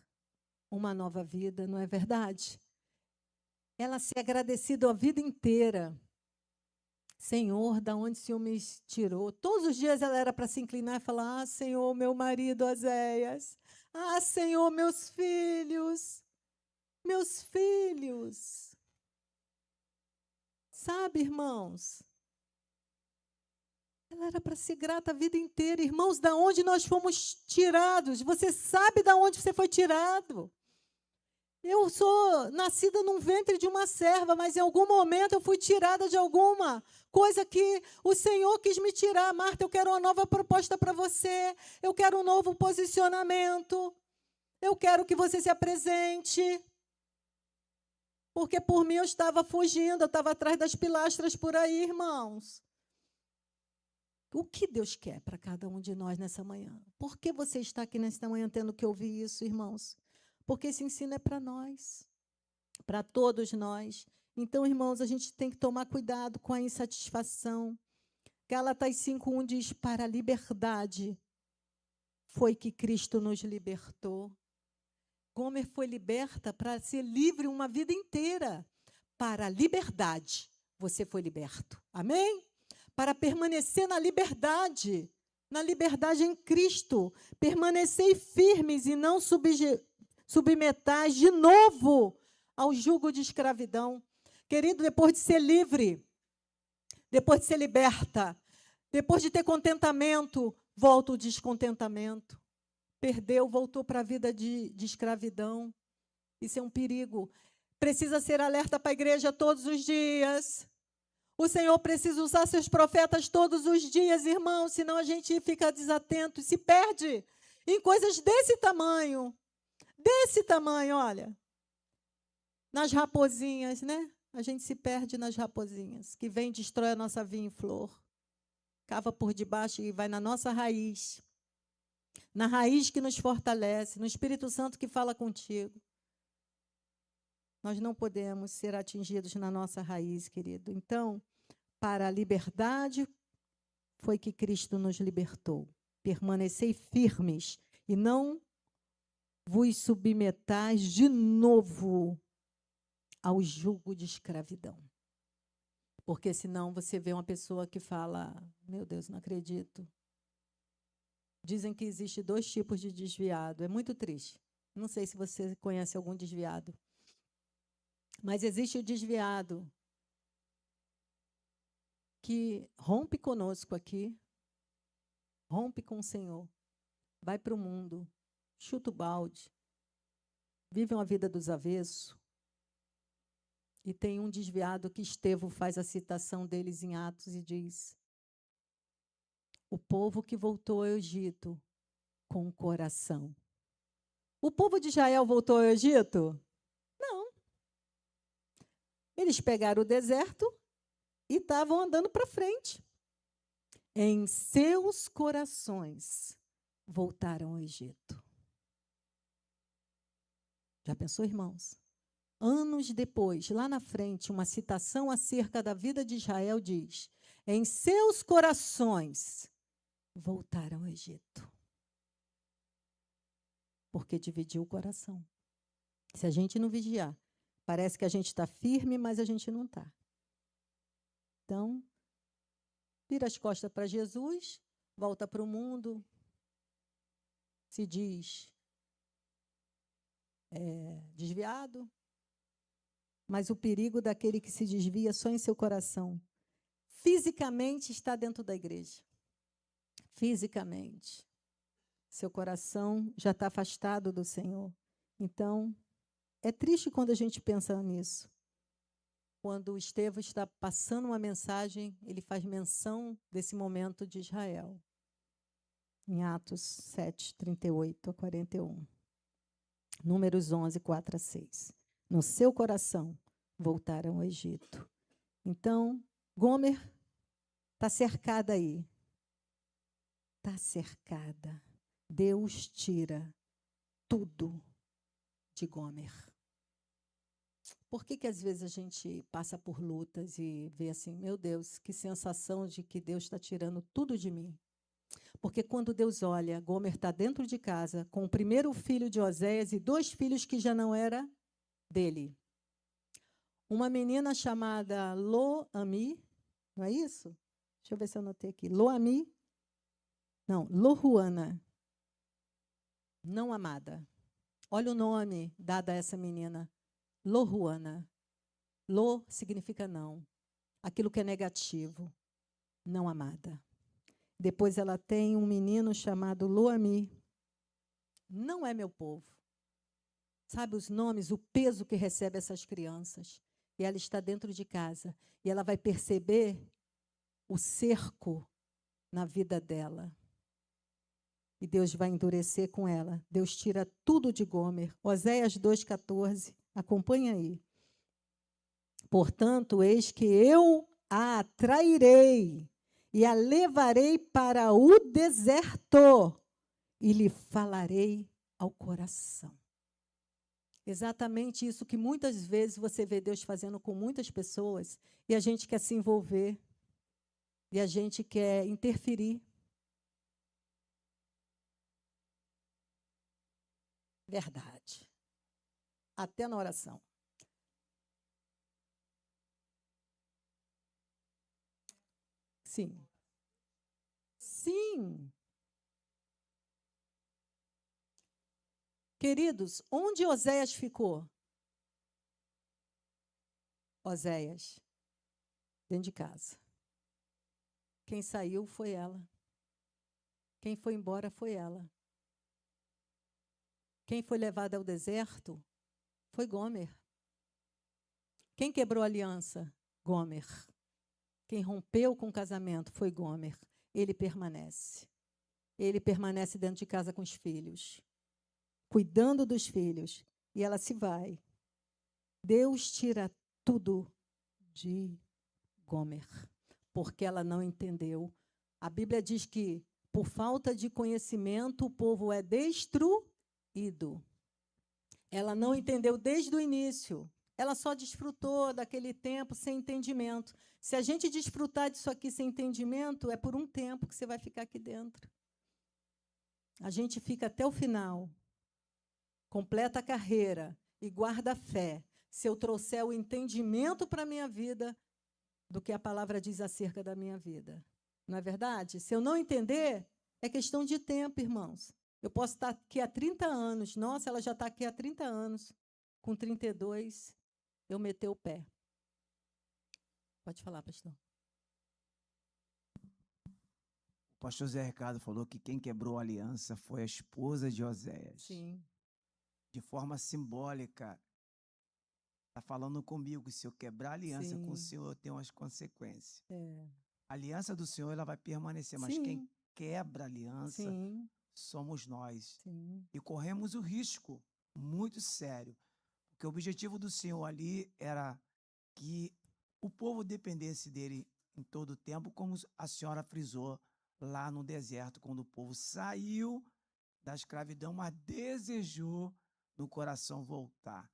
Uma nova vida, não é verdade? Ela se agradecida a vida inteira. Senhor, da onde o Senhor me tirou? Todos os dias ela era para se inclinar e falar, Senhor, meu marido Oséias. Senhor, meus filhos. Meus filhos. Sabe, irmãos? Ela era para ser grata a vida inteira. Irmãos, da onde nós fomos tirados? Você sabe da onde você foi tirado? Eu sou nascida num ventre de uma serva, mas em algum momento eu fui tirada de alguma coisa que o Senhor quis me tirar. Marta, eu quero uma nova proposta para você. Eu quero um novo posicionamento. Eu quero que você se apresente. Porque por mim eu estava fugindo, eu estava atrás das pilastras por aí, irmãos. O que Deus quer para cada um de nós nessa manhã? Por que você está aqui nesta manhã tendo que ouvir isso, irmãos? Porque esse ensino é para nós, para todos nós. Então, irmãos, a gente tem que tomar cuidado com a insatisfação. Gálatas 5:1 diz: para a liberdade foi que Cristo nos libertou. Gomer foi liberta para ser livre uma vida inteira. Para a liberdade, você foi liberto. Amém? Para permanecer na liberdade em Cristo. Permanecei firmes e não submetais de novo ao jugo de escravidão. Querido, depois de ser livre, depois de ser liberta, depois de ter contentamento, volta o descontentamento. Perdeu, voltou para a vida de escravidão. Isso é um perigo. Precisa ser alerta para a igreja todos os dias. O Senhor precisa usar seus profetas todos os dias, irmãos, senão a gente fica desatento e se perde em coisas desse tamanho. Desse tamanho, olha. Nas raposinhas, né? A gente se perde nas raposinhas, que vem e destrói a nossa vinha em flor. Cava por debaixo e vai na nossa raiz. Na raiz que nos fortalece, no Espírito Santo que fala contigo. Nós não podemos ser atingidos na nossa raiz, querido. Então, para a liberdade foi que Cristo nos libertou. Permanecei firmes e não vos submetais de novo ao jugo de escravidão. Porque senão você vê uma pessoa que fala, meu Deus, não acredito. Dizem que existe 2 tipos de desviado. É muito triste. Não sei se você conhece algum desviado. Mas existe o desviado que rompe conosco aqui, rompe com o Senhor, vai para o mundo, chuta o balde, vive uma vida dos avessos. E tem um desviado que Estevão faz a citação deles em Atos e diz: o povo que voltou ao Egito com o coração. O povo de Israel voltou ao Egito? Não. Eles pegaram o deserto e estavam andando para frente. Em seus corações voltaram ao Egito. Já pensou, irmãos? Anos depois, lá na frente, uma citação acerca da vida de Israel diz: em seus corações voltaram ao Egito. Porque dividiu o coração. Se a gente não vigiar, parece que a gente está firme, mas a gente não está. Então, vira as costas para Jesus, volta para o mundo, se diz desviado, mas o perigo daquele que se desvia só em seu coração. Fisicamente está dentro da igreja. Fisicamente. Seu coração já está afastado do Senhor. Então, é triste quando a gente pensa nisso. Quando o Estevão está passando uma mensagem, ele faz menção desse momento de Israel. Em Atos 7, 38 a 41. Números 11, 4 a 6. No seu coração voltaram ao Egito. Então, Gomer está cercada aí. Está cercada. Deus tira tudo de Gomer. Por que às vezes a gente passa por lutas e vê assim, meu Deus, que sensação de que Deus está tirando tudo de mim? Porque quando Deus olha, Gomer está dentro de casa com o primeiro filho de Oséias e 2 filhos que já não era dele. Uma menina chamada Lo-Ami, não é isso? Deixa eu ver se eu anotei aqui. Lo-Ami, não, Lo-Ruana, não amada. Olha o nome dado a essa menina. Lo-Ruana. Lo significa não. Aquilo que é negativo. Não amada. Depois ela tem um menino chamado Lo-Ami. Não é meu povo. sabe os nomes, o peso que recebe essas crianças. E ela está dentro de casa. E ela vai perceber o cerco na vida dela. E Deus vai endurecer com ela. Deus tira tudo de Gomer. Oséias 2,14. Acompanha aí. Portanto, eis que eu a atrairei e a levarei para o deserto e lhe falarei ao coração. Exatamente isso que muitas vezes você vê Deus fazendo com muitas pessoas e a gente quer se envolver e a gente quer interferir. Verdade. Até na oração. Sim. Sim. Queridos, onde Oséias ficou? Oséias, dentro de casa. Quem saiu foi ela. Quem foi embora foi ela. Quem foi levado ao deserto foi Gomer. Quem quebrou a aliança? Gomer. Quem rompeu com o casamento foi Gomer. Ele permanece. Ele permanece dentro de casa com os filhos, cuidando dos filhos. E ela se vai. Deus tira tudo de Gomer, porque ela não entendeu. A Bíblia diz que, por falta de conhecimento, o povo é destruído. Ela não entendeu desde o início. Ela só desfrutou daquele tempo sem entendimento. Se a gente desfrutar disso aqui sem entendimento, é por um tempo que você vai ficar aqui dentro. A gente fica até o final, completa a carreira e guarda a fé. Se eu trouxer o entendimento para a minha vida do que a palavra diz acerca da minha vida. Não é verdade? Se eu não entender, é questão de tempo, irmãos. Eu posso estar aqui há 30 anos. Nossa, ela já está aqui há 30 anos. Com 32, eu meter o pé. Pode falar, pastor. O pastor Zé Ricardo falou que quem quebrou a aliança foi a esposa de Oséias. Sim. De forma simbólica, está falando comigo, se eu quebrar a aliança com o Senhor, eu tenho as consequências. A aliança do Senhor ela vai permanecer, mas quem quebra a aliança somos nós. E corremos o risco muito sério, porque o objetivo do Senhor ali era que o povo dependesse dele em todo o tempo, como a senhora frisou lá no deserto, quando o povo saiu da escravidão, mas desejou no coração voltar.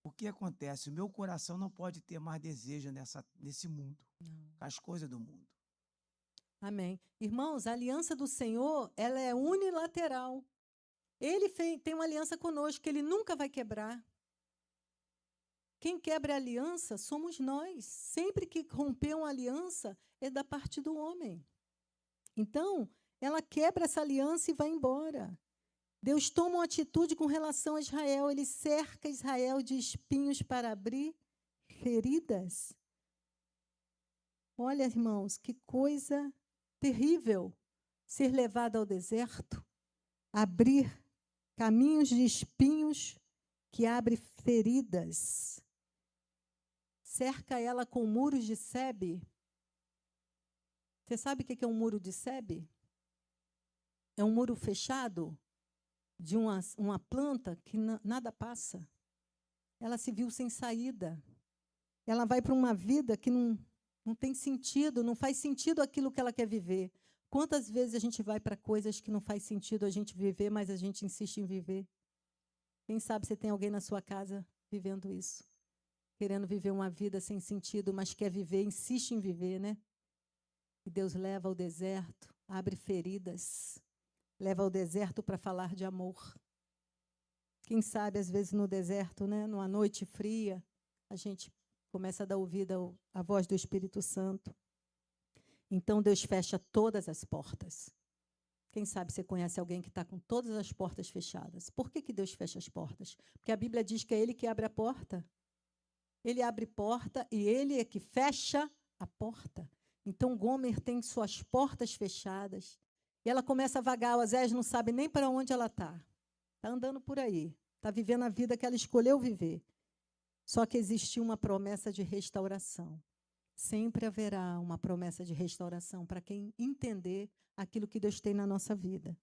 O que acontece? O meu coração não pode ter mais desejo nesse mundo, as coisas do mundo. Amém. Irmãos, a aliança do Senhor, ela é unilateral. Ele tem uma aliança conosco que ele nunca vai quebrar. Quem quebra a aliança somos nós. Sempre que romper uma aliança é da parte do homem. Então, ela quebra essa aliança e vai embora. Deus toma uma atitude com relação a Israel. Ele cerca Israel de espinhos para abrir feridas. Olha, irmãos, que coisa terrível ser levado ao deserto, abrir caminhos de espinhos que abre feridas. Cerca ela com muros de sebe. Você sabe o que é um muro de sebe? É um muro fechado de uma planta que nada passa. Ela se viu sem saída. Ela vai para uma vida que não tem sentido, não faz sentido aquilo que ela quer viver. Quantas vezes a gente vai para coisas que não faz sentido a gente viver, mas a gente insiste em viver? Quem sabe você tem alguém na sua casa vivendo isso? Querendo viver uma vida sem sentido, mas quer viver, insiste em viver, né? E Deus leva ao deserto, abre feridas, leva ao deserto para falar de amor. Quem sabe, às vezes, no deserto, né, numa noite fria, a gente começa a dar ouvido à voz do Espírito Santo. Então, Deus fecha todas as portas. Quem sabe você conhece alguém que está com todas as portas fechadas. Por que Deus fecha as portas? Porque a Bíblia diz que é Ele que abre a porta. Ele abre porta e Ele é que fecha a porta. Então, Gomer tem suas portas fechadas. E ela começa a vagar. Oséias não sabe nem para onde ela está. Está andando por aí. está vivendo a vida que ela escolheu viver. Só que existiu uma promessa de restauração. Sempre haverá uma promessa de restauração para quem entender aquilo que Deus tem na nossa vida.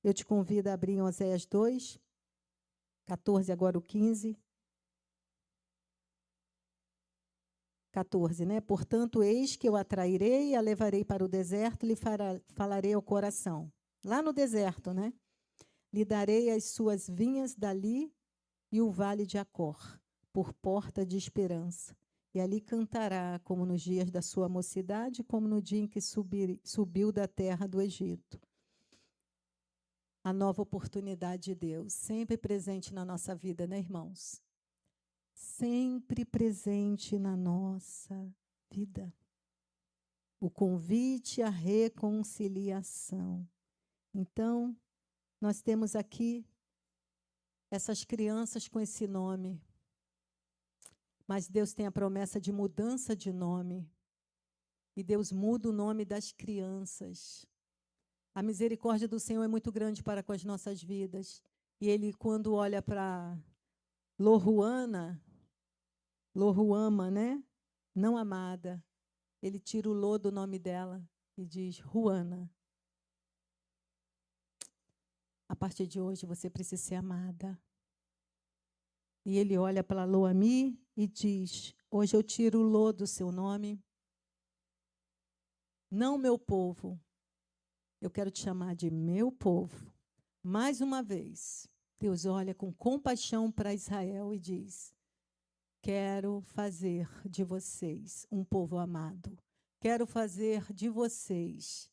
Eu te convido a abrir em Oséias 2, 14, agora o 15. 14, né? Portanto, eis que eu a trairei e a levarei para o deserto, lhe falarei ao coração. Lá no deserto, né? Lhe darei as suas vinhas dali e o vale de Acor, por porta de esperança. E ali cantará, como nos dias da sua mocidade, como no dia em que subiu da terra do Egito. A nova oportunidade de Deus, sempre presente na nossa vida, né, irmãos? Sempre presente na nossa vida. O convite à reconciliação. Então, nós temos aqui essas crianças com esse nome. Mas Deus tem a promessa de mudança de nome. E Deus muda o nome das crianças. A misericórdia do Senhor é muito grande para com as nossas vidas. E Ele, quando olha para Loruama, né? Não amada, Ele tira o Lô do nome dela e diz, Ruana. A partir de hoje você precisa ser amada. E Ele olha para Loami e diz, hoje eu tiro o Lô do seu nome. Não meu povo. Eu quero te chamar de meu povo. Mais uma vez, Deus olha com compaixão para Israel e diz, quero fazer de vocês um povo amado. Quero fazer de vocês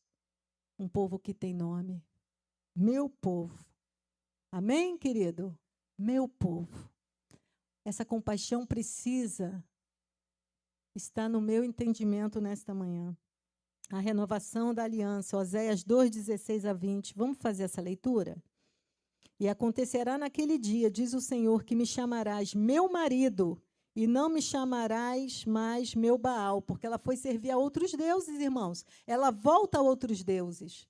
um povo que tem nome. Meu povo. Amém, querido? Meu povo. Essa compaixão precisa estar no meu entendimento nesta manhã. A renovação da aliança, Oséias 2, 16 a 20. Vamos fazer essa leitura? E acontecerá naquele dia, diz o Senhor, que me chamarás meu marido, e não me chamarás mais meu Baal, porque ela foi servir a outros deuses, irmãos. Ela volta a outros deuses.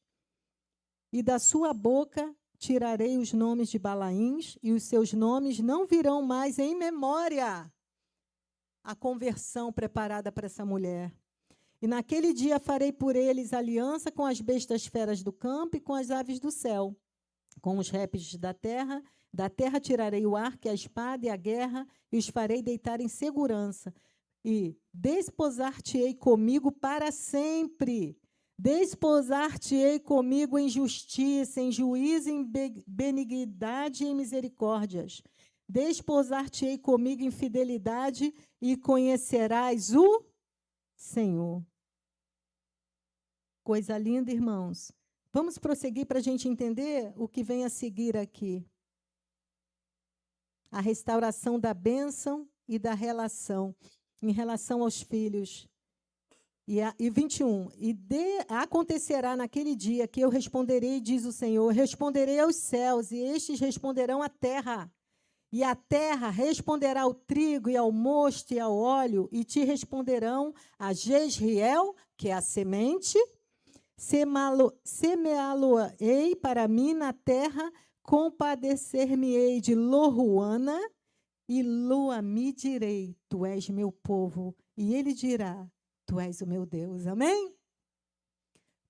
E da sua boca tirarei os nomes de Balaíns, e os seus nomes não virão mais em memória. A conversão preparada para essa mulher. E naquele dia farei por eles aliança com as bestas feras do campo e com as aves do céu, com os répteis da terra. Da terra tirarei o arco, a espada e a guerra, e os farei deitar em segurança. E desposar-te-ei comigo para sempre. Desposar-te-ei comigo em justiça, em juízo, em benignidade e em misericórdias. Desposar-te-ei comigo em fidelidade e conhecerás o Senhor. Coisa linda, irmãos. Vamos prosseguir para a gente entender o que vem a seguir aqui. A restauração da bênção e da relação, em relação aos filhos. E 21, acontecerá naquele dia que eu responderei, diz o Senhor, responderei aos céus, e estes responderão à terra. E a terra responderá ao trigo e ao mosto e ao óleo, e te responderão a Jezreel, que é a semente, semeá-lo-ei para mim na terra, compadecer-me-ei de Loruana, e Loami direi, tu és meu povo, e ele dirá, tu és o meu Deus. Amém?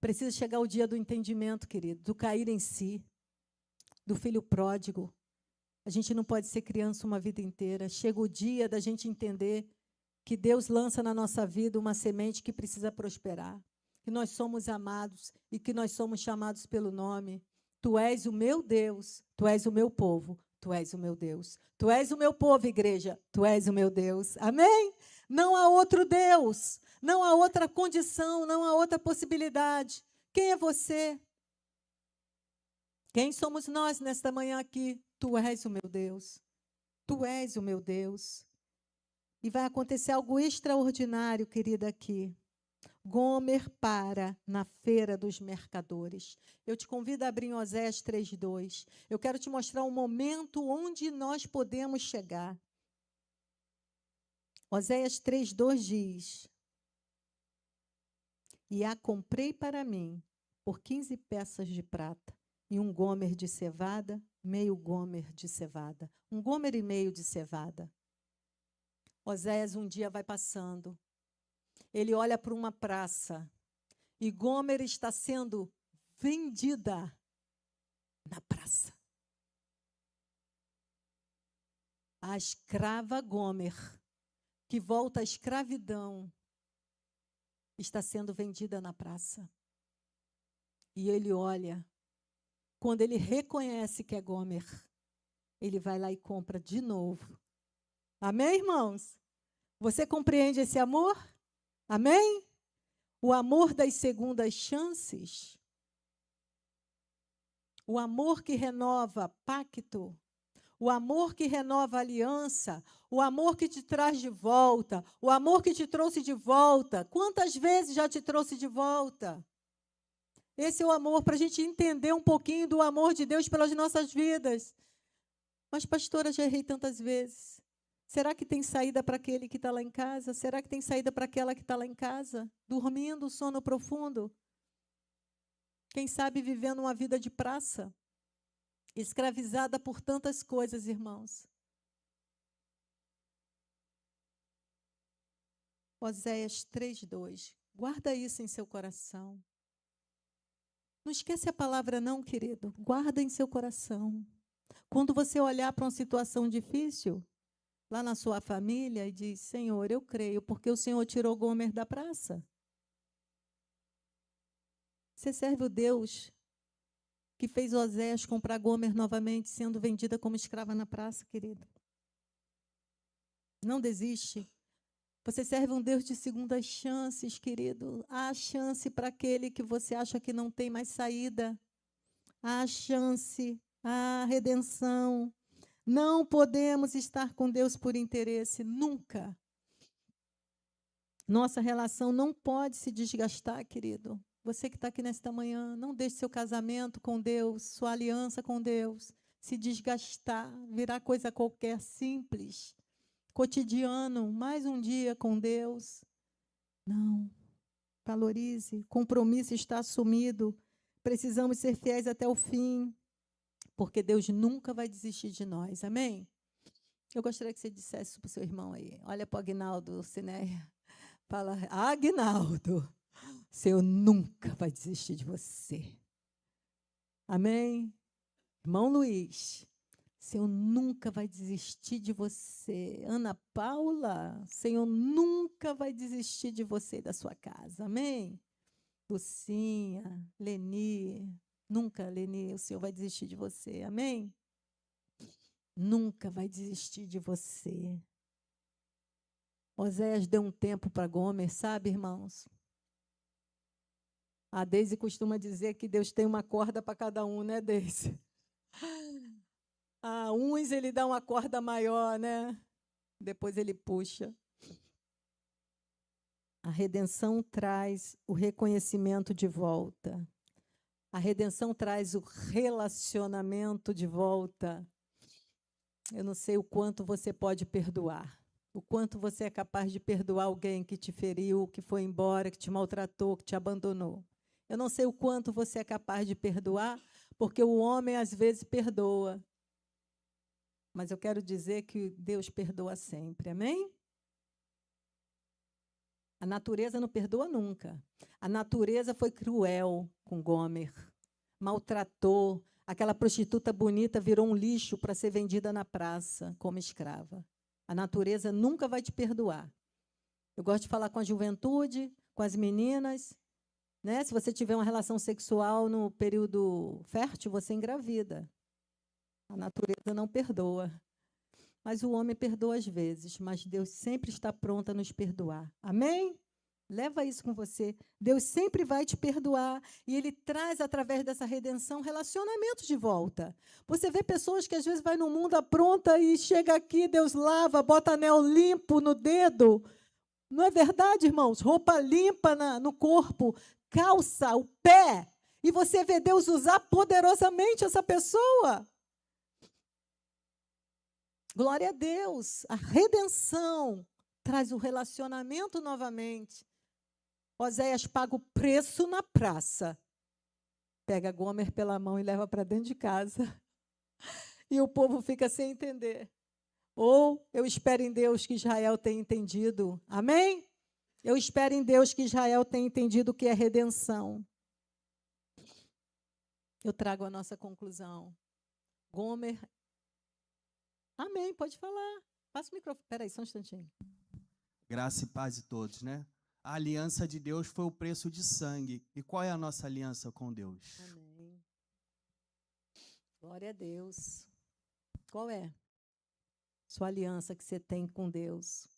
Precisa chegar o dia do entendimento, querido, do cair em si, do filho pródigo. A gente não pode ser criança uma vida inteira. Chega o dia da gente entender que Deus lança na nossa vida uma semente que precisa prosperar, que nós somos amados e que nós somos chamados pelo nome. Tu és o meu Deus, tu és o meu povo, tu és o meu Deus. Tu és o meu povo, igreja, tu és o meu Deus. Amém? Não há outro Deus, não há outra condição, não há outra possibilidade. Quem é você? Quem somos nós nesta manhã aqui? Tu és o meu Deus. Tu és o meu Deus. E vai acontecer algo extraordinário, querida, aqui. Gomer para na feira dos mercadores. Eu te convido a abrir em Oséias 3:2. Eu quero te mostrar um momento onde nós podemos chegar. Oséias 3:2 diz: E a comprei para mim por 15 peças de prata e um gomer de cevada meio gomer de cevada. Um gomer e meio de cevada. Oséias um dia vai passando. Ele olha para uma praça. E Gomer está sendo vendida na praça. A escrava Gomer, que volta à escravidão, está sendo vendida na praça. E ele olha, quando ele reconhece que é Gomer, ele vai lá e compra de novo. Amém, irmãos? Você compreende esse amor? Amém? O amor das segundas chances. O amor que renova pacto. O amor que renova aliança, o amor que te traz de volta, o amor que te trouxe de volta. Quantas vezes já te trouxe de volta? Esse é o amor, para a gente entender um pouquinho do amor de Deus pelas nossas vidas. Mas, pastora, já errei tantas vezes. Será que tem saída para aquele que está lá em casa? Será que tem saída para aquela que está lá em casa? Dormindo, sono profundo? Quem sabe vivendo uma vida de praça? Escravizada por tantas coisas, irmãos. Oséias 3:2. Guarda isso em seu coração. Não esquece a palavra não, querido. Guarda em seu coração. Quando você olhar para uma situação difícil, lá na sua família, e diz, Senhor, eu creio, porque o Senhor tirou Gomer da praça. Você serve o Deus que fez Oséias comprar Gomer novamente, sendo vendida como escrava na praça, querido. Não desiste. Você serve um Deus de segundas chances, querido. Há chance para aquele que você acha que não tem mais saída. Há chance, há redenção. Não podemos estar com Deus por interesse, nunca. Nossa relação não pode se desgastar, querido. Você que está aqui nesta manhã, não deixe seu casamento com Deus, sua aliança com Deus, se desgastar, virar coisa qualquer simples, cotidiano, mais um dia com Deus. Não. Valorize, compromisso está assumido. Precisamos ser fiéis até o fim, porque Deus nunca vai desistir de nós. Amém? Eu gostaria que você dissesse para o seu irmão aí. Olha para o Aguinaldo Cinéia. Fala, Aguinaldo, o Senhor nunca vai desistir de você. Amém? Irmão Luiz, o Senhor nunca vai desistir de você. Ana Paula, o Senhor nunca vai desistir de você e da sua casa. Amém? Lucinha, Leni, nunca, Leni, o Senhor vai desistir de você. Amém? Nunca vai desistir de você. Oséias deu um tempo para Gomer, sabe, irmãos? A Deise costuma dizer que Deus tem uma corda para cada um, né, Deise? A uns ele dá uma corda maior, né? Depois ele puxa. A redenção traz o reconhecimento de volta. A redenção traz o relacionamento de volta. Eu não sei o quanto você pode perdoar. O quanto você é capaz de perdoar alguém que te feriu, que foi embora, que te maltratou, que te abandonou. Eu não sei o quanto você é capaz de perdoar, porque o homem às vezes perdoa. Mas eu quero dizer que Deus perdoa sempre. Amém? A natureza não perdoa nunca. A natureza foi cruel com Gomer. Maltratou. Aquela prostituta bonita virou um lixo para ser vendida na praça como escrava. A natureza nunca vai te perdoar. Eu gosto de falar com a juventude, com as meninas, né? Se você tiver uma relação sexual no período fértil, você engravida. A natureza não perdoa. Mas o homem perdoa às vezes, mas Deus sempre está pronto a nos perdoar. Amém? Leva isso com você. Deus sempre vai te perdoar e Ele traz, através dessa redenção, relacionamentos de volta. Você vê pessoas que às vezes vai no mundo apronta e chega aqui, Deus lava, bota anel limpo no dedo. Não é verdade, irmãos? Roupa limpa no corpo, calça, o pé. E você vê Deus usar poderosamente essa pessoa. Glória a Deus. A redenção traz o relacionamento novamente. Oséias paga o preço na praça. Pega Gomer pela mão e leva para dentro de casa. E o povo fica sem entender. Ou eu espero em Deus que Israel tenha entendido. Amém? Eu espero em Deus que Israel tenha entendido o que é redenção. Eu trago a nossa conclusão. Gomer. Amém, pode falar. Passa o microfone. Espera aí, só um instantinho. Graça e paz de todos, né? A aliança de Deus foi o preço de sangue. E qual é a nossa aliança com Deus? Amém. Glória a Deus. Qual é sua aliança que você tem com Deus?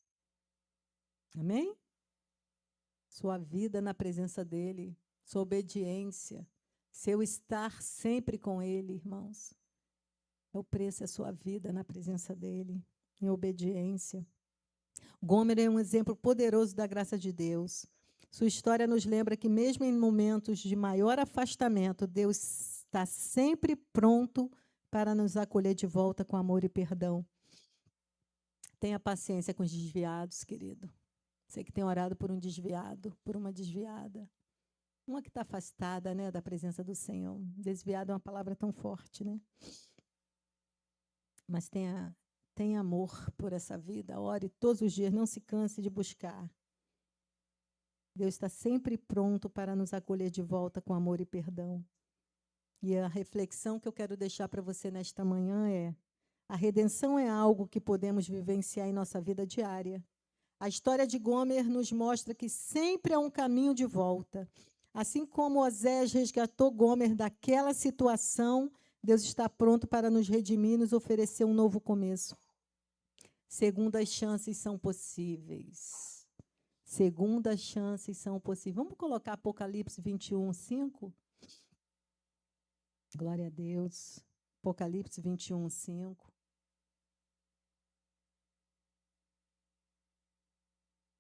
Amém? Sua vida na presença dEle, sua obediência, seu estar sempre com Ele, irmãos. É o preço, é a sua vida na presença dEle, em obediência. Gomer é um exemplo poderoso da graça de Deus. Sua história nos lembra que, mesmo em momentos de maior afastamento, Deus está sempre pronto para nos acolher de volta com amor e perdão. Tenha paciência com os desviados, querido. Você que tem orado por um desviado, por uma desviada. Uma que está afastada, né, da presença do Senhor. Desviado é uma palavra tão forte, né? Mas tenha amor por essa vida. Ore todos os dias, não se canse de buscar. Deus está sempre pronto para nos acolher de volta com amor e perdão. E a reflexão que eu quero deixar para você nesta manhã é: a redenção é algo que podemos vivenciar em nossa vida diária. A história de Gomer nos mostra que sempre há um caminho de volta. Assim como Osés resgatou Gomer daquela situação, Deus está pronto para nos redimir e nos oferecer um novo começo. Segundas chances são possíveis. Segundas chances são possíveis. Vamos colocar Apocalipse 21, 5? Glória a Deus. Apocalipse 21, 5.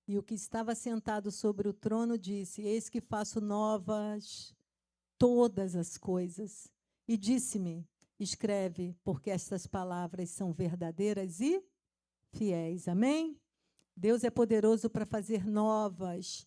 E o que estava sentado sobre o trono disse: Eis que faço novas todas as coisas. E disse-me: escreve, porque estas palavras são verdadeiras e fiéis. Amém? Deus é poderoso para fazer novas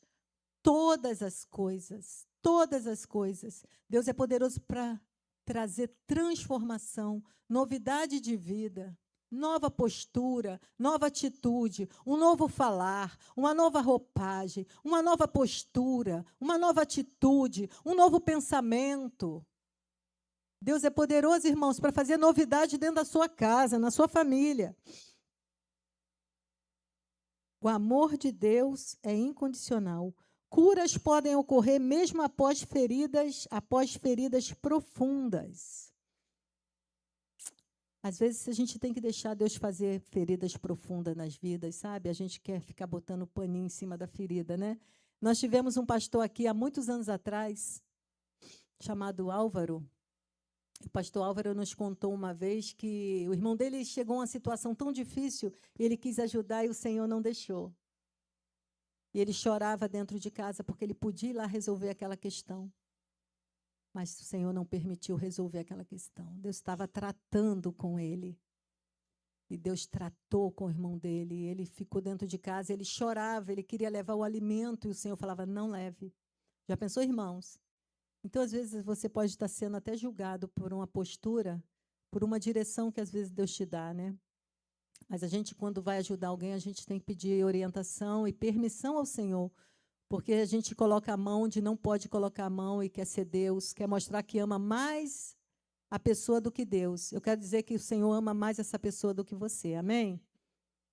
todas as coisas. Todas as coisas. Deus é poderoso para trazer transformação, novidade de vida, nova postura, nova atitude, um novo falar, uma nova roupagem, uma nova postura, uma nova atitude, um novo pensamento. Deus é poderoso, irmãos, para fazer novidade dentro da sua casa, na sua família. O amor de Deus é incondicional. Curas podem ocorrer mesmo após feridas profundas. Às vezes a gente tem que deixar Deus fazer feridas profundas nas vidas, sabe? A gente quer ficar botando paninho em cima da ferida, né? Nós tivemos um pastor aqui há muitos anos atrás, chamado Álvaro. O pastor Álvaro nos contou uma vez que o irmão dele chegou a uma situação tão difícil, ele quis ajudar e o Senhor não deixou. E ele chorava dentro de casa porque ele podia ir lá resolver aquela questão. Mas o Senhor não permitiu resolver aquela questão. Deus estava tratando com ele. E Deus tratou com o irmão dele. Ele ficou dentro de casa, ele chorava, ele queria levar o alimento e o Senhor falava: não leve. Já pensou, irmãos? Então, às vezes, você pode estar sendo até julgado por uma postura, por uma direção que, às vezes, Deus te dá, né? Mas a gente, quando vai ajudar alguém, a gente tem que pedir orientação e permissão ao Senhor, porque a gente coloca a mão onde não pode colocar a mão e quer ser Deus, quer mostrar que ama mais a pessoa do que Deus. Eu quero dizer que o Senhor ama mais essa pessoa do que você, amém?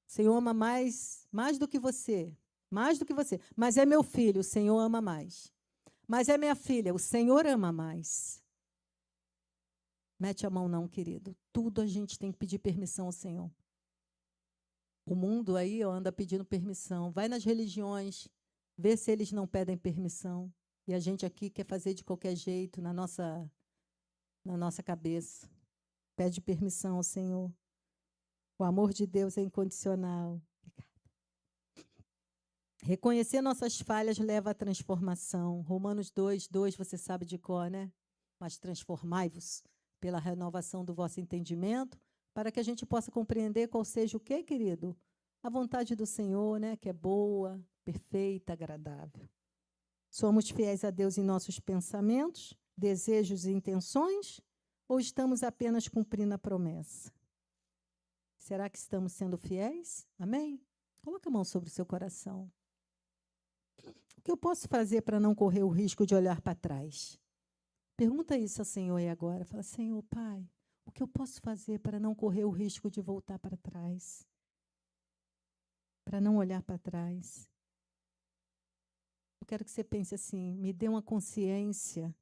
O Senhor ama mais do que você, mais do que você. Mas é meu filho, o Senhor ama mais. Mas é minha filha, o Senhor ama mais. Mete a mão não, querido. Tudo a gente tem que pedir permissão ao Senhor. O mundo aí anda pedindo permissão. Vai nas religiões, vê se eles não pedem permissão. E a gente aqui quer fazer de qualquer jeito, na nossa cabeça. Pede permissão ao Senhor. O amor de Deus é incondicional. Reconhecer nossas falhas leva à transformação. Romanos 2:2, você sabe de cor, né? Mas transformai-vos pela renovação do vosso entendimento, para que a gente possa compreender qual seja o quê, querido? A vontade do Senhor, né? Que é boa, perfeita, agradável. Somos fiéis a Deus em nossos pensamentos, desejos e intenções? Ou estamos apenas cumprindo a promessa? Será que estamos sendo fiéis? Amém? Coloca a mão sobre o seu coração. O que eu posso fazer para não correr o risco de olhar para trás? Pergunta isso ao Senhor aí agora. Fala, Senhor, Pai, o que eu posso fazer para não correr o risco de voltar para trás? Para não olhar para trás? Eu quero que você pense assim, me dê uma consciência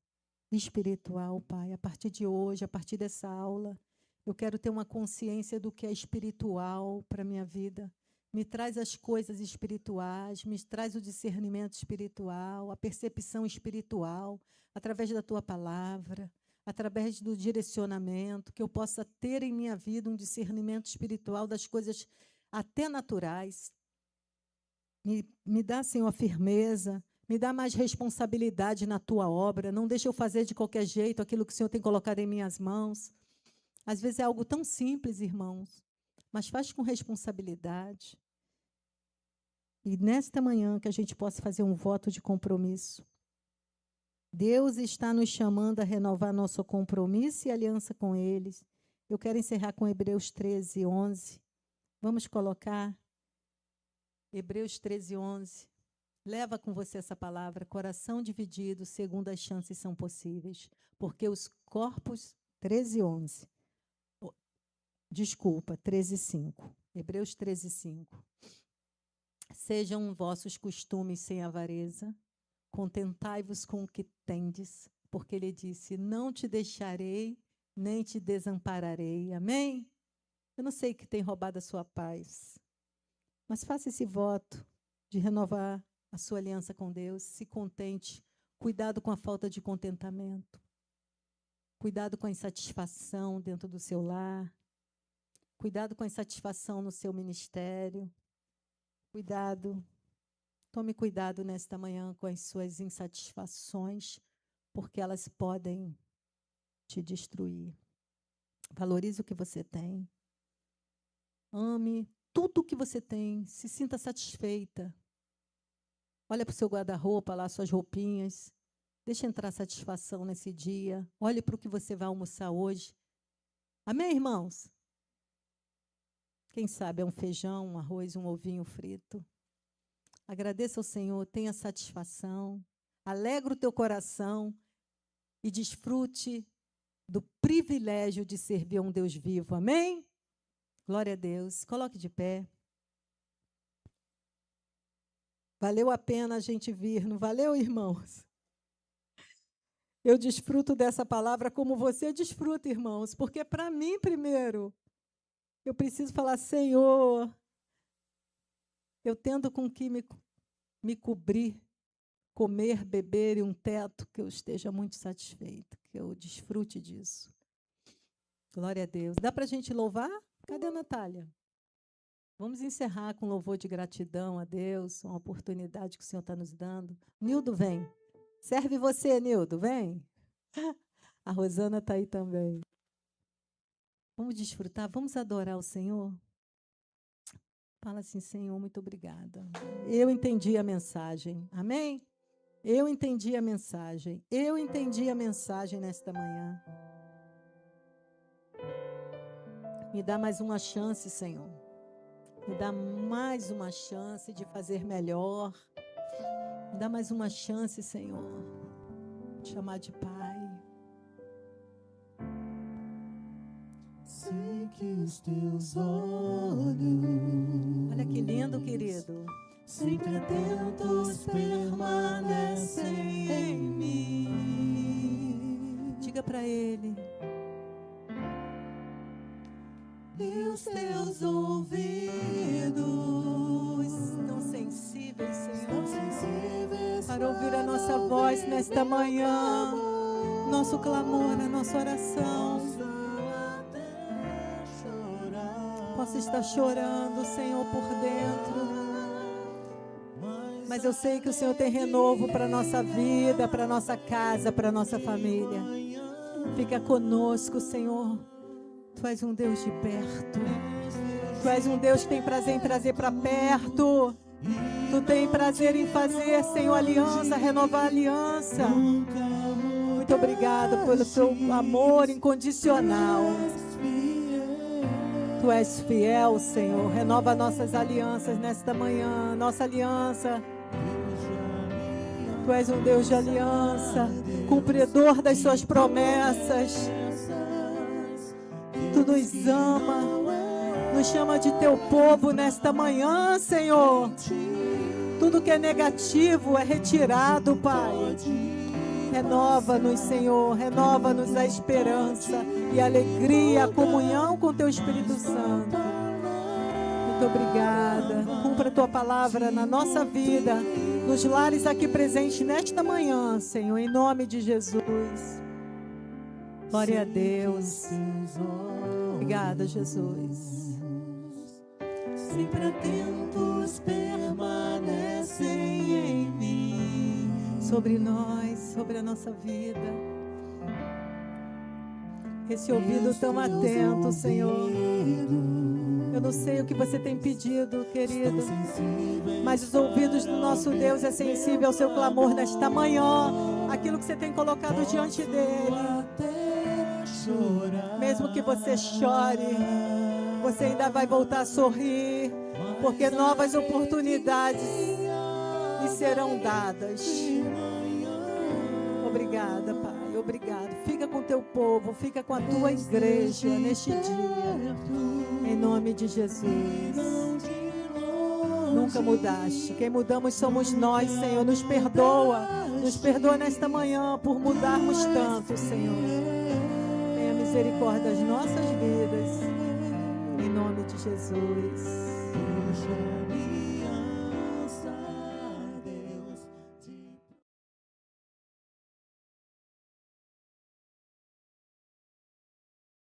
espiritual, Pai. A partir de hoje, a partir dessa aula, eu quero ter uma consciência do que é espiritual para a minha vida. Me traz as coisas espirituais, me traz o discernimento espiritual, a percepção espiritual, através da Tua palavra, através do direcionamento, que eu possa ter em minha vida um discernimento espiritual das coisas até naturais. Me dá, Senhor, a firmeza, me dá mais responsabilidade na Tua obra, não deixa eu fazer de qualquer jeito aquilo que o Senhor tem colocado em minhas mãos. Às vezes é algo tão simples, irmãos, mas faz com responsabilidade. E nesta manhã que a gente possa fazer um voto de compromisso. Deus está nos chamando a renovar nosso compromisso e aliança com eles. Eu quero encerrar com Hebreus 13, 11. Vamos colocar Hebreus 13, 11. Leva com você essa palavra. Coração dividido, segundo as chances são possíveis. Porque os corpos... 13, 11. Desculpa, 13, 5. Hebreus 13, 5. Sejam vossos costumes sem avareza, contentai-vos com o que tendes, porque ele disse, não te deixarei, nem te desampararei. Amém? Eu não sei o que tem roubado a sua paz, mas faça esse voto de renovar a sua aliança com Deus, se contente, cuidado com a falta de contentamento, cuidado com a insatisfação dentro do seu lar, cuidado com a insatisfação no seu ministério. Cuidado. Tome cuidado nesta manhã com as suas insatisfações, porque elas podem te destruir. Valorize o que você tem. Ame tudo o que você tem. Se sinta satisfeita. Olha para o seu guarda-roupa, lá suas roupinhas. Deixa entrar satisfação nesse dia. Olhe para o que você vai almoçar hoje. Amém, irmãos? Quem sabe é um feijão, um arroz, um ovinho frito. Agradeça ao Senhor, tenha satisfação, alegra o teu coração e desfrute do privilégio de servir a um Deus vivo. Amém? Glória a Deus. Coloque de pé. Valeu a pena a gente vir, não valeu, irmãos? Eu desfruto dessa palavra como você desfruta, irmãos, porque para mim, primeiro, eu preciso falar, Senhor, eu tendo com que me cobrir, comer, beber e um teto, que eu esteja muito satisfeita, que eu desfrute disso. Glória a Deus. Dá para a gente louvar? Cadê a Natália? Vamos encerrar com louvor de gratidão a Deus, uma oportunidade que o Senhor está nos dando. Nildo, vem. Serve você, Nildo, vem. A Rosana está aí também. Vamos desfrutar, vamos adorar o Senhor. Fala assim, Senhor, muito obrigada. Eu entendi a mensagem, amém? Eu entendi a mensagem. Eu entendi a mensagem nesta manhã. Me dá mais uma chance, Senhor. Me dá mais uma chance de fazer melhor. Me dá mais uma chance, Senhor, de chamar de Pai. Sei que os teus olhos, olha que lindo, querido, sempre atentos permanecem em mim. Diga para ele. E os teus ouvidos tão sensíveis, Senhor, tão sensíveis para ouvir a nossa voz nesta manhã, nosso clamor, a nossa oração. Posso estar chorando, Senhor, por dentro, mas eu sei que o Senhor tem renovo para a nossa vida, para a nossa casa, para a nossa família. Fica conosco, Senhor. Tu és um Deus de perto. Tu és um Deus que tem prazer em trazer para perto. Tu tem prazer em fazer, Senhor, aliança, renovar a aliança. Muito obrigada pelo seu amor incondicional. Tu és fiel, Senhor. Renova nossas alianças nesta manhã. Nossa aliança. Tu és um Deus de aliança, cumpridor das suas promessas. Tu nos ama, nos chama de teu povo nesta manhã, Senhor. Tudo que é negativo é retirado, Pai. Renova-nos, Senhor, renova-nos a esperança e a alegria, a comunhão com teu Espírito Santo. Muito obrigada. Cumpra a tua palavra na nossa vida, nos lares aqui presentes nesta manhã, Senhor, em nome de Jesus. Glória a Deus. Obrigada, Jesus. Sempre atentos permanecem em mim. Sobre nós, sobre a nossa vida. Esse ouvido tão atento, Senhor. Eu não sei o que você tem pedido, querido, mas os ouvidos do nosso Deus é sensível ao seu clamor nesta manhã. Aquilo que você tem colocado diante dele. Mesmo que você chore, você ainda vai voltar a sorrir, porque novas oportunidades lhe serão dadas. Obrigada, Pai, obrigado. Fica com teu povo, fica com a tua igreja neste dia, em nome de Jesus. Nunca mudaste, quem mudamos somos nós, Senhor. Nos perdoa nesta manhã por mudarmos tanto, Senhor. Tenha misericórdia das nossas vidas, em nome de Jesus.